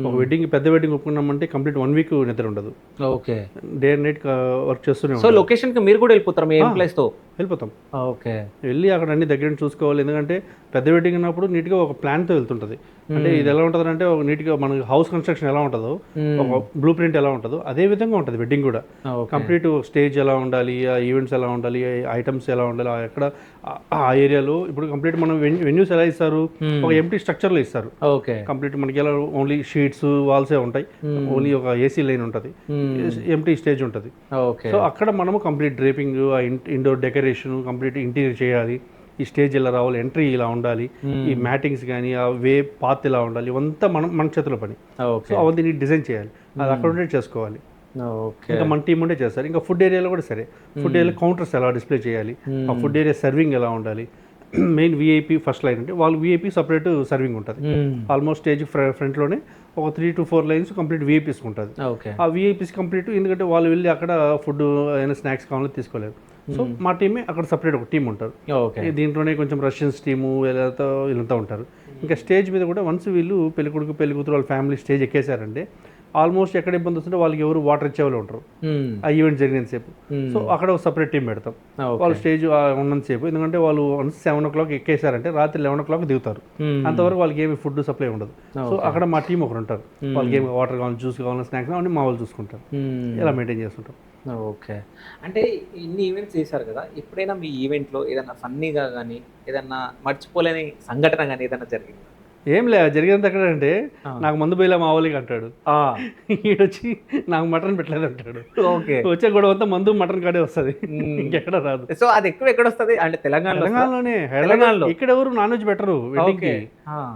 ఒక వెడ్డింగ్ పెద్ద వెడ్డింగ్ ఒప్పుకున్నామంటే కంప్లీట్ 1 వీక్ నిద్ర ఉండదు. Okay. Day and night work చేస్తూనే సో ఉంటాం. లొకేషన్ కి మీరు కూడా వెళ్ళిపోతారు మీ ఎంప్లాయీస్ తో? వెళ్ళిపోతాం. ఓకే. వెళ్ళి అక్కడ అన్ని దగ్గర నుంచి చూసుకోవాలి. ఎందుకంటే పెద్ద వెడ్డింగ్ అన్నప్పుడు నీట్గా ఒక ప్లాన్తో వెళ్తుంటుంది. అంటే ఇది ఎలా ఉంటుంది అంటే ఒక నీట్గా మన హౌస్ కన్స్ట్రక్షన్ ఎలా ఉంటుందో, ఒక బ్లూ ప్రింట్ ఎలా ఉంటుందో అదే విధంగా ఉంటుంది వెడ్డింగ్ కూడా. కంప్లీట్ స్టేజ్ ఎలా ఉండాలి, ఆ ఈవెంట్స్ ఎలా ఉండాలి, ఐటమ్స్ ఎలా ఉండాలి, ఎక్కడ ఆ ఏరియాలో ఇప్పుడు కంప్లీట్ మనం వెన్యూస్ ఎలా ఇస్తారు, ఒక ఎంటీ స్ట్రక్చర్లో ఇస్తారు. ఓకే. కంప్లీట్ మనకి ఎలా ఓన్లీ షీట్స్ వాల్సే ఉంటాయి, ఓన్లీ ఒక ఏసీ లైన్ ఉంటుంది, ఎంటీ స్టేజ్ ఉంటుంది. సో అక్కడ మనము complete draping, indoor decoration, complete interior చేయాలి. ఈ స్టేజ్ ఇలా రావాలి, ఎంట్రీ ఇలా ఉండాలి, ఈ మ్యాటింగ్స్ కానీ ఆ వే పాత్ ఇలా ఉండాలి, ఇవంతా మన చేతిలో పని. సో అవన్నీ డిజైన్ చేయాలి, అది అక్కడ ఉంటే చేసుకోవాలి. ఇంకా మన టీం ఉంటే చేస్తారు. ఇంకా ఫుడ్ ఏరియాలో కూడా సరే, ఫుడ్ ఏరియాలో కౌంటర్స్ ఎలా డిస్ప్లే చేయాలి, ఆ ఫుడ్ ఏరియా సర్వింగ్ ఎలా ఉండాలి. మెయిన్ విఐపి ఫస్ట్ లైన్ అంటే వాళ్ళు విఐపి సపరేట్ సర్వింగ్ ఉంటుంది. ఆల్మోస్ట్ స్టేజ్ ఫ్రంట్లోనే ఒక 3 to 4 లైన్స్ కంప్లీట్ విఐపీస్ ఉంటుంది. ఆ విఐపీస్ కంప్లీట్, ఎందుకంటే వాళ్ళు వెళ్ళి అక్కడ ఫుడ్ ఏమైనా స్నాక్స్ కావాలో తీసుకోలేరు. సో మా టీమే అక్కడ సపరేట్ ఒక టీం ఉంటారు. దీంట్లోనే కొంచెం రష్యన్స్ టీము వీళ్ళంతా ఉంటారు. ఇంకా స్టేజ్ మీద కూడా వన్స్ వీళ్ళు పెళ్ళికొడుకు పెళ్ళికూతురు వాళ్ళ ఫ్యామిలీ స్టేజ్ ఎక్కేసారంటే ఆల్మోస్ట్ ఎక్కడ ఇబ్బంది వస్తుంటే వాళ్ళకి ఎవరు వాటర్ ఇచ్చేవాళ్ళు ఉంటారు ఆ ఈవెంట్ జరిగినంత సేపు. సో అక్కడ ఒక సపరేట్ టీం పెడతాం వాళ్ళు స్టేజ్ ఉన్నంత సేపు. ఎందుకంటే వాళ్ళు 7 o'clock ఎక్కేసారంటే రాత్రి 11 o'clock దిగుతారు. అంతవరకు వాళ్ళకి ఏమి ఫుడ్ సప్లై ఉండదు. సో అక్కడ మా టీం ఒకరు ఉంటారు, వాళ్ళకి ఏమి వాటర్ కావాలి, జ్యూస్ కావాలి, స్నాక్స్ కావాలి, మా వాళ్ళు చూసుకుంటారు. ఇలా మెయింటైన్ చేస్తుంటాం. ఓకే. అంటే ఇన్ని ఈవెంట్స్ చేశారు కదా, ఎప్పుడైనా మీ ఈవెంట్లో ఏదైనా ఫన్నీగా కానీ ఏదన్నా మర్చిపోలేని సంఘటన కానీ ఏదైనా జరిగింది? ఏం లే, జరిగేంత ఎక్కడ అంటే నాకు మందు పోయిలా మా వాళ్ళకి అంటాడు, ఈడొచ్చి నాకు మటన్ పెట్టలేదు అంటాడు. ఓకే. వచ్చే గొడవ అంతా మందు మటన్ కాడే వస్తుంది, ఇంకెక్కడ రాదు. సో అది ఎక్కడ వస్తుంది అంటే తెలంగాణలోనే. హైదరాబాద్లో ఇక్కడ ఎవరు నాన్ వెజ్ పెట్టరు వెడ్డింగ్కి,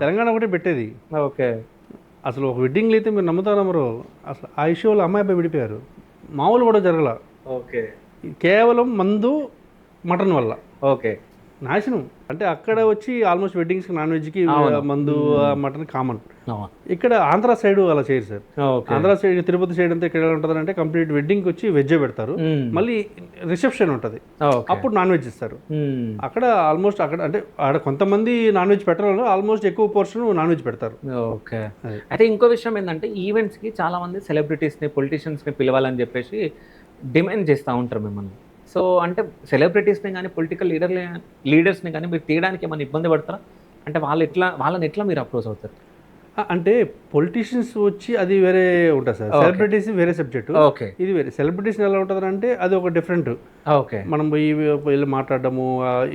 తెలంగాణ ఒకటే పెట్టేది. ఓకే. అసలు ఒక వెడ్డింగ్లో అయితే మీరు నమ్ముతారు నమ్మరు, అసలు ఆ ఇష్యూలో అమ్మాయి అబ్బాయి విడిపోయారు, మామూలు కూడా జరగల. ఓకే. కేవలం మందు మటన్ వల్ల. ఓకే. నాశనం. అంటే అక్కడ వచ్చి ఆల్మోస్ట్ వెడ్డింగ్స్కి నాన్ వెజ్కి మందు మటన్ కామన్. ఇక్కడ ఆంధ్ర సైడ్ అలా చేయరు sir. Andhra side Tirupati side అంతా ఇక్కడ ఎలా ఉంటుంది అంటే కంప్లీట్ వెడ్డింగ్కి వచ్చి వెజ్జే పెడతారు, మళ్ళీ రిసెప్షన్ ఉంటుంది, అప్పుడు నాన్ వెజ్ ఇస్తారు. అక్కడ ఆల్మోస్ట్ అక్కడ అంటే ఆడ కొంతమంది నాన్ వెజ్ పెట్టరు, ఆల్మోస్ట్ ఎక్కువ పోర్షన్ నాన్ వెజ్ పెడతారు. ఓకే. అయితే ఇంకో విషయం ఏంటంటే ఈవెంట్స్కి చాలా మంది సెలబ్రిటీస్ని పొలిటీషియన్స్ని పిలవాలని చెప్పేసి డిమాండ్ చేస్తూ ఉంటారు మిమ్మల్ని. సో అంటే సెలబ్రిటీస్ని కానీ పొలిటికల్ లీడర్స్ని కానీ మీరు తీయడానికి ఏమైనా ఇబ్బంది పడతారా? అంటే వాళ్ళని ఎట్లా మీరు అప్రోచ్ అవుతారు? అంటే పొలిటీషియన్స్ వచ్చి అది వేరే ఉంటుంది సార్, సెలబ్రిటీస్ వేరే సబ్జెక్టు, ఇది వేరే. సెలబ్రిటీస్ ఎలా ఉంటుంది అంటే అది ఒక డిఫరెంట్. ఓకే. మనం వెళ్ళి మాట్లాడడము,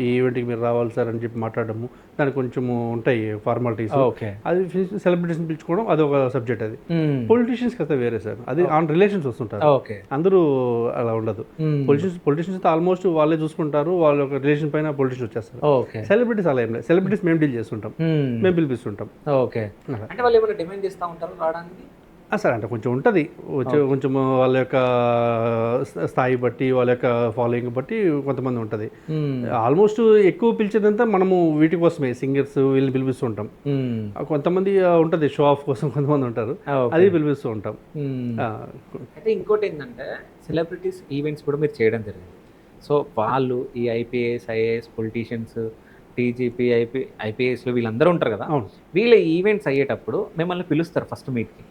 ఈ ఈవెంట్కి మీరు రావాలి సార్ అని చెప్పి మాట్లాడడము, దానికి కొంచెము ఉంటాయి ఫార్మాలిటీస్. ఓకే. అది సెలబ్రిటీస్ని పిలుచుకోవడం అది ఒక సబ్జెక్ట్. అది పొలిటీషియన్స్ కదా వేరే సార్, అది ఆన్ రిలేషన్స్ వస్తుంటారు. ఓకే. అందరూ అలా ఉండదు. పొలిటీషియన్స్ ఆల్మోస్ట్ వాళ్ళే చూసుకుంటారు, వాళ్ళ ఒక రిలేషన్ పైన పొలిటీషియన్స్ వచ్చేస్తారు. ఓకే. సెలబ్రిటీస్ అలా ఏం లేదు, సెలబ్రిటీస్ మేము డీల్ చేస్తుంటాం, మేము పిలిపిస్తుంటాం. ఓకే. అంటే వాళ్ళు ఏమైనా డిమాండ్ చేస్తూ ఉంటారు రావడానికి? సార్ అంటే కొంచెం ఉంటుంది, కొంచెం వాళ్ళ యొక్క స్థాయి బట్టి వాళ్ళ యొక్క ఫాలోయింగ్ బట్టి కొంతమంది ఉంటుంది. ఆల్మోస్ట్ ఎక్కువ పిలిచేదంతా మనము వీటి కోసమే, సింగర్స్ వీళ్ళని పిలిపిస్తూ ఉంటాం. కొంతమంది ఉంటుంది షో ఆఫ్ కోసం, కొంతమంది ఉంటారు, అది పిలిపిస్తూ ఉంటాం. అయితే ఇంకోటి ఏంటంటే సెలబ్రిటీస్ ఈవెంట్స్ కూడా మీరు చేయడం జరిగింది. సో వాళ్ళు ఈ ఐపీఎస్, ఐఏఎస్, పొలిటీషియన్స్, టీజీపీ, ఐపీఎస్లు వీళ్ళందరూ ఉంటారు కదా, వీళ్ళ ఈవెంట్స్ అయ్యేటప్పుడు మిమ్మల్ని పిలుస్తారు ఫస్ట్ మీట్కి,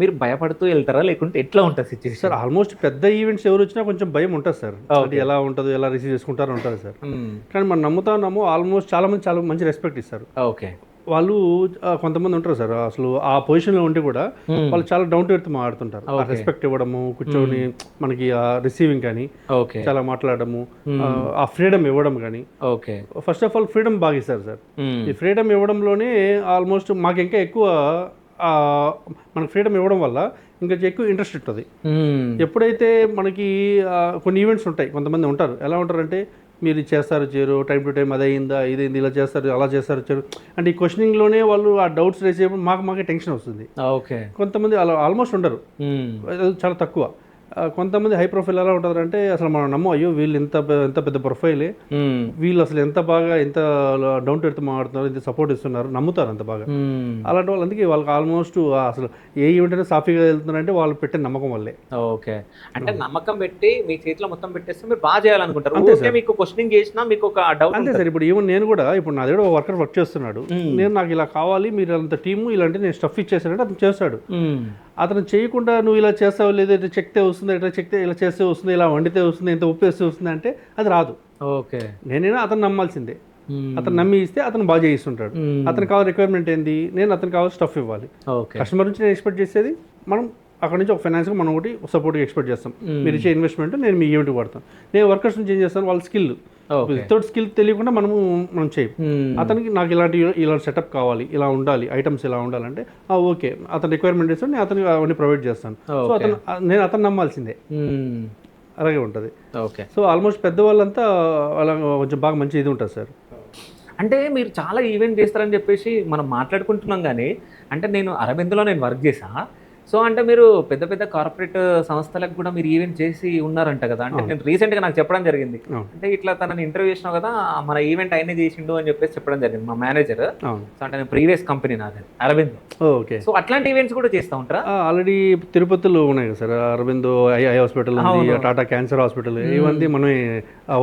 మీరు భయపడుతూ వెళ్తారా లేకుంటే ఎట్లా ఉంటుంది సిచ్యువేషన్? సార్ ఆల్మోస్ట్ పెద్ద ఈవెంట్స్ ఎవరు వచ్చినా కొంచెం భయం ఉంటుంది సార్, అది ఎలా ఉంటుందో, ఎలా రిసీవ్ చేసుకుంటారో ఉంటుంది సార్. కానీ మనం నమ్ముతాము ఆల్మోస్ట్ చాలా మంచి రెస్పెక్ట్ ఇస్తారు. ఓకే. వాళ్ళు కొంతమంది ఉంటారు సార్, అసలు ఆ పొజిషన్లో ఉండి కూడా వాళ్ళు చాలా డౌన్ టు ఎర్త్ మాట్లాడుతుంటారు. రెస్పెక్ట్ ఇవ్వడము, కూర్చొని మనకి ఆ రిసీవింగ్ కానీ చాలా మాట్లాడము, ఆ ఫ్రీడమ్ ఇవ్వడం కానీ. Okay. First of all freedom బాగా ఇస్తారు సార్. ఈ ఫ్రీడమ్ ఇవ్వడంలోనే ఆల్మోస్ట్ మాకు ఇంకా ఎక్కువ మనకు ఫ్రీడమ్ ఇవ్వడం వల్ల ఇంకా ఎక్కువ ఇంట్రెస్ట్ ఉంటుంది. ఎప్పుడైతే మనకి కొన్ని ఈవెంట్స్ ఉంటాయి, కొంతమంది ఉంటారు ఎలా ఉంటారంటే మీరు చేస్తారు చేయరు, టైం టు టైం అదైందా ఇదైంది, ఇలా చేస్తారు అలా చేస్తారు చేయరు అంటే ఈ క్వశ్చనింగ్లోనే వాళ్ళు ఆ డౌట్స్ రేసేప్పుడు మాకే టెన్షన్ వస్తుంది. ఓకే. కొంతమంది అలా ఆల్మోస్ట్ ఉండరు, చాలా తక్కువ. కొంతమంది హై ప్రొఫైల్ ఎలా ఉంటారంటే అసలు మనం అయ్యో వీళ్ళు ఎంత పెద్ద ప్రొఫైలే, వీళ్ళు అసలు ఎంత బాగా ఎంత డౌన్ టు ఎర్త్ మాట్లాడుతున్నారు, ఇంత సపోర్ట్ ఇస్తున్నారు, నమ్ముతారు అంత బాగా. అలాంటి వాళ్ళు అందుకే వాళ్ళకి ఆల్మోస్ట్ అసలు ఏ ఈవెంట్ అయినా సాఫీగా వెళ్తున్నారంటే వాళ్ళు పెట్టే నమ్మకం వల్లే. ఓకే, అంటే నమ్మకం పెట్టి మీ చేతిలో మొత్తం పెట్టేస్తే మీరు బాగా చేయాలనుకుంటారు. అంతే ఓకే, మీకు క్వశ్చనింగ్ చేసినా మీకు ఒక డౌట్ అంతే సార్. ఇప్పుడు ఈవెన్ నేను కూడా ఇప్పుడు నా దగ్గర వర్క్ చేస్తున్నాడు, నేను నాకు ఇలా కావాలి మీరు అంత టీము ఇలాంటి నేను స్టఫ్ ఇచ్చేసానంటే అతను చేస్తాడు. అతను చేయకుండా నువ్వు ఇలా చేస్తావు, లేదా ఇట్లా చెక్తే వస్తుంది, ఇట్లా చెక్తే ఇలా చేస్తే వస్తుంది, ఇలా వండితే వస్తుంది, ఇంత ఉప్పు వేస్తే వస్తుంది అంటే అది రాదు. ఓకే, నేనైనా అతను నమ్మాల్సిందే. అతను నమ్మి ఇస్తే అతను బాగా చేయిస్తుంటాడు. అతను కావాలి రిక్వైర్మెంట్ ఏంది, నేను అతను కావాలి స్టఫ్ ఇవ్వాలి. కస్టమర్ నుంచి నేను ఎక్స్పెక్ట్ చేసేది మనం అక్కడ నుంచి ఒక ఫైనాన్స్గా మనం ఒకటి సపోర్ట్గా ఎక్స్పెక్ట్ చేస్తాం. మీరు ఇచ్చే ఇన్వెస్ట్మెంట్ నేను మీ ఈవెంట్కి పడతాను. నేను వర్కర్స్ నుంచి ఏం చేస్తాను, వాళ్ళ స్కిల్ వితౌట్ స్కిల్ తెలియకుండా మనం చేయం. అతనికి నాకు ఇలాంటి సెటప్ కావాలి, ఇలా ఉండాలి, ఐటమ్స్ ఇలా ఉండాలంటే ఓకే అతను రిక్వైర్మెంట్ ఇస్తాను, నేను అతనికి అవన్నీ ప్రొవైడ్ చేస్తాను. సో అతను నమ్మాల్సిందే, అలాగే ఉంటుంది. ఓకే, సో ఆల్మోస్ట్ పెద్దవాళ్ళంతా అలా కొంచెం బాగా మంచి ఇది ఉంటుంది సార్. అంటే మీరు చాలా ఈవెంట్ చేస్తారని చెప్పేసి మనం మాట్లాడుకుంటున్నాం, కానీ అంటే నేను అరబిందోలో నేను వర్క్ చేసా. సో అంటే మీరు పెద్ద పెద్ద కార్పొరేట్ సంస్థలకు కూడా మీరు ఈవెంట్ చేసి ఉన్నారంట కదా. అంటే నేను రీసెంట్గా నాకు చెప్పడం జరిగింది, అంటే ఇట్లా తనని ఇంటర్వ్యూ చేసినావు కదా, మన ఈవెంట్ అయినా చేసిండు అని చెప్పేసి చెప్పడం జరిగింది మా మేనేజర్. సో అంటే నేను ప్రీవియస్ కంపెనీ నాది అరబిందో. ఓకే, సో అట్లాంటి ఈవెంట్స్ కూడా చేస్తూ ఉంటారా? ఆల్రెడీ తిరుపతిలో ఉన్నాయి కదా సార్, అరబిందో ఐ హాస్పిటల్ ఉంది, టాటా క్యాన్సర్ హాస్పిటల్, ఇవన్నీ మనమే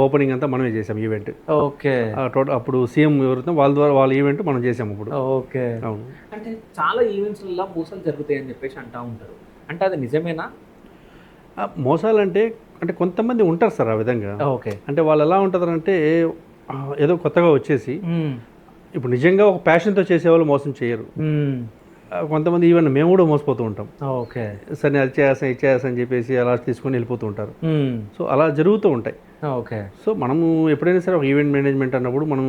ఓపెనింగ్ అంతా మనమే చేసాం ఈవెంట్. ఓకే, అప్పుడు సీఎం ఎవరైతే వాళ్ళ ద్వారా వాళ్ళ ఈవెంట్ మనం చేసాము ఇప్పుడు. ఓకే, అవును. అంటే చాలా ఈవెంట్స్లో మోసాలు జరుగుతాయి అని చెప్పేసి అంటూ ఉంటారు, అంటే అది నిజమేనా? మోసాలు అంటే కొంతమంది ఉంటారు సార్ ఆ విధంగా. ఓకే, అంటే వాళ్ళు ఎలా ఉంటారంటే ఏదో కొత్తగా వచ్చేసి ఇప్పుడు నిజంగా ఒక ప్యాషన్తో చేసేవాళ్ళు మోసం చేయరు. కొంతమంది ఈవెన్ మేము కూడా మోసపోతూ ఉంటాం. ఓకే, సరే అది చేస్తాను ఇది చేస్తాను అని చెప్పేసి అలా తీసుకొని వెళ్ళిపోతూ ఉంటారు. సో అలా జరుగుతూ ఉంటాయి. ఓకే, సో మనము ఎప్పుడైనా సరే ఒక ఈవెంట్ మేనేజ్మెంట్ అన్నప్పుడు మనం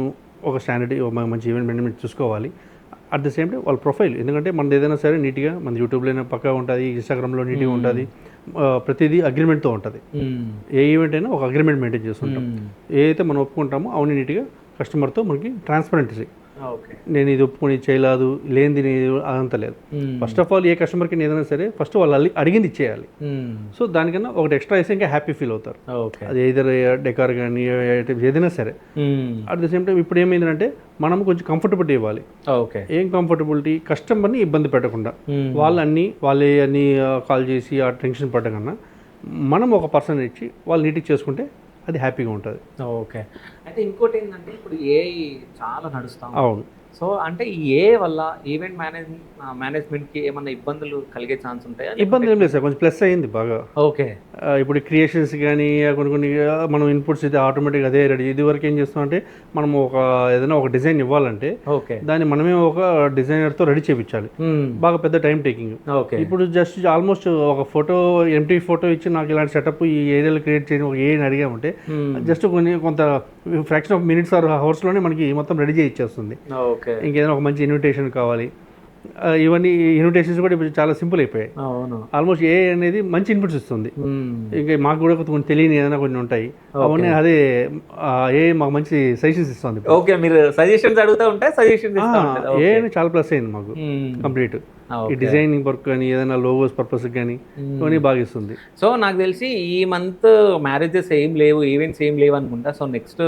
ఒక స్టాండర్డ్ మంచి ఈవెంట్ మేనేజ్మెంట్ చూసుకోవాలి. అట్ ద సేమ్ టైం వాళ్ళ ప్రొఫైల్, ఎందుకంటే మనది ఏదైనా సరే నీట్గా మన యూట్యూబ్లో పక్కా ఉంటుంది, ఇన్స్టాగ్రామ్లో నీట్గా ఉంటుంది, ప్రతిదీ అగ్రిమెంట్తో ఉంటుంది. ఏ ఈవెంట్ అయినా ఒక అగ్రిమెంట్ మెయింటైన్ చేస్తుంటాం. ఏదైతే మనం ఒప్పుకుంటామో అవన్నీ నీట్గా కస్టమర్తో మనకి ట్రాన్స్పరెన్సీ, నేను ఇది ఒప్పుకొని చేయలేదు లేనిది అదంతా లేదు. ఫస్ట్ ఆఫ్ ఆల్ ఏ కస్టమర్కి ఏదైనా సరే ఫస్ట్ వాళ్ళు అడిగింది ఇచ్చేయాలి. సో దానికన్నా ఒకటి ఎక్స్ట్రా వేస్తే ఇంకా హ్యాపీ ఫీల్ అవుతారు. అది ఏదర్ డెకార్ కానీ ఏదైనా సరే. అట్ ద సేమ్ టైం ఇప్పుడు ఏమైందంటే మనం కొంచెం కంఫర్టబిలిటీ ఇవ్వాలి. ఏం కంఫర్టబిలిటీ, కస్టమర్ని ఇబ్బంది పెట్టకుండా వాళ్ళే అన్ని కాల్ చేసి ఆ టెన్షన్ పడకన్నా మనం ఒక పర్సన్ ఇచ్చి వాళ్ళు నీట్గా చేసుకుంటే అది హ్యాపీగా ఉంటుంది. ఓకే, అయితే ఇంకోటి ఏంటంటే ఇప్పుడు ఏఐ చాలా నడుస్తాం. అవును. సో అంటే ఈ ఏ వల్ల ఈవెంట్ మేనేజ్మెంట్కి ఏమన్నా ఇబ్బందులు కలిగే ఛాన్స్ ఉంటాయా? ఇబ్బంది ఏం లేదు సార్, కొంచెం ప్లస్ అయ్యింది బాగా. ఓకే, ఇప్పుడు క్రియేషన్స్ కానీ కొన్ని మనం ఇన్పుట్స్ అయితే ఆటోమేటిక్గా అదే రెడీ. ఇది వరకు ఏం చేస్తాం అంటే మనం ఏదైనా ఒక డిజైన్ ఇవ్వాలంటే దాన్ని మనమే ఒక డిజైనర్తో రెడీ చేయించాలి, బాగా పెద్ద టైం టేకింగ్. ఇప్పుడు జస్ట్ ఆల్మోస్ట్ ఒక ఫోటో ఎంటీ ఫోటో ఇచ్చి నాకు ఇలాంటి సెటప్ ఈ ఏరియాలో క్రియేట్ చేయడం ఒక ఏని అడిగామంటే జస్ట్ కొంత ఫ్రాక్షన్ ఆఫ్ మినిట్స్ ఆర్ అవర్స్లోనే మనకి మొత్తం రెడీ చేసి ఇచ్చేస్తుంది. ఇంకేదైనా ఒక మంచి ఇన్విటేషన్ కావాలి, ఇవన్నీ ఇన్విటేషన్స్ కూడా ఇప్పుడు చాలా సింపుల్ అయిపోయాయి. ఆల్మోస్ట్ ఏ అనేది మంచి ఇన్పుట్స్ ఇస్తుంది. ఇంకా మాకు కూడా కొంచెం తెలియని ఏదైనా కొన్ని ఉంటాయి, అవన్నీ అదే ఏ మాకు మంచి సజెషన్స్ ఇస్తుంది. ఓకే, మీరు సజెషన్స్ అడుగుతూ ఉంటే సజెషన్స్ ఏ చాలా ప్లస్ అయింది మాకు కంప్లీట్. ఈ డిజైనింగ్ వర్క్ కానీ ఏదైనా లోగోస్ పర్పస్ కానీ ఇవన్నీ బాగా ఇస్తుంది. సో నాకు తెలిసి ఈ మంత్ మ్యారేజెస్ ఏం లేవు, ఈవెంట్స్ ఏం లేవు అనుకుంటా. సో నెక్స్ట్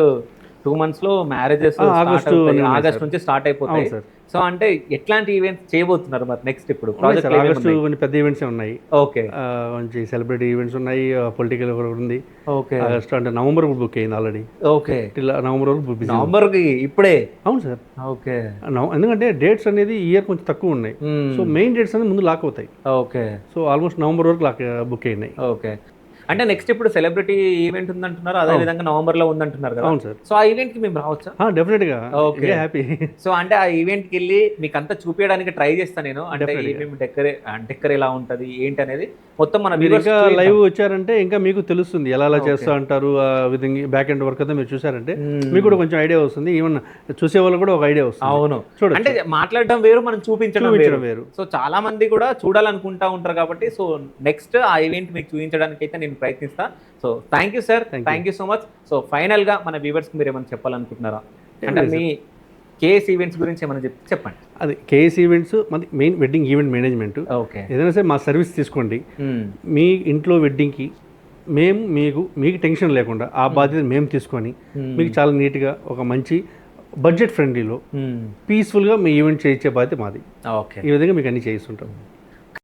2 months లో మ్యారేజెస్ ఆగస్ట్ నుంచి స్టార్ట్ అయిపోతాయి. సో అంటే ఎట్లాంటి ఈవెంట్స్ చేయబోతున్నారు మరి నెక్స్ట్? ఇప్పుడు ఆగస్టు కొన్ని పెద్ద ఈవెంట్స్ ఉన్నాయి. ఓకే, మంచి సెలబ్రిటీ ఈవెంట్స్ ఉన్నాయి, పొలిటికల్ ఉంది. ఓకే, ఆగస్ట్ అంటే నవంబర్ బుక్ అయింది ఆల్రెడీ. ఓకే, నవంబర్ వరకు బుక్, నవంబర్కి ఇప్పుడే. అవును సార్. ఓకే, ఎందుకంటే డేట్స్ అనేది ఇయర్ కొంచెం తక్కువ ఉన్నాయి. సో మెయిన్ డేట్స్ అనేది ముందు లాక్ అవుతాయి. ఓకే, సో ఆల్మోస్ట్ నవంబర్ వరకు బుక్ అయినాయి. ఓకే, అంటే నెక్స్ట్ ఇప్పుడు సెలబ్రిటీ ఈవెంట్ ఉందంటున్నారు, అదే విధంగా నవంబర్ లో ఉందంటున్నారు కదా. అవును సార్. సో ఆ ఈవెంట్ కి మేము రావచ్చా? డెఫినెట్ గా. Okay, happy. సో అంటే ఆ ఈవెంట్ కి వెళ్ళి మీకు అంతా చూపించడానికి ట్రై చేస్తాను నేను. అంటే డెక్కర్ ఎలా ఉంటది ఏంటి అనేది మొత్తం మన లైవ్ వచ్చారంటే ఇంకా మీకు తెలుస్తుంది ఎలా చేస్తా అంటారు. విధంగా బ్యాక్ ఎండ్ వర్క్ అంతా మీరు చూసారంటే మీకు కూడా కొంచెం ఐడియా వస్తుంది. ఈవెన్ చూసే వాళ్ళు కూడా ఒక ఐడియా వస్తుంది. అవును, చూడండి, అంటే మాట్లాడడం వేరు, మనం చూపించడం వేరు. సో చాలా మంది కూడా చూడాలనుకుంటా ఉంటారు కాబట్టి సో నెక్స్ట్ ఆ ఈవెంట్ మీకు చూపించడానికి అయితే నేను ప్రయత్నిస్తా. So thank you sir, thank you so much. So final గా మన వ్యూవర్స్ కి మీరు ఏమైనా చెప్పాలనుకుంటున్నారా? అంటే మీ కేఎస్ ఈవెంట్స్ గురించి ఏమైనా చెప్పండి. అది కేఎస్ ఈవెంట్స్ మాది main wedding event management. Okay. ఏదైనా సరే మా సర్వీస్ తీసుకోండి. మీ ఇంట్లో వెడ్డింగ్కి మేము మీకు టెన్షన్ లేకుండా ఆ బాధ్యత మేము తీసుకొని మీకు చాలా నీట్గా ఒక మంచి బడ్జెట్ ఫ్రెండ్లీలో పీస్ఫుల్గా మీ ఈవెంట్ చేయించే బాధ్యత మాది. ఓకే. ఈ విధంగా మీకు అన్ని చేయిస్తుంటాం.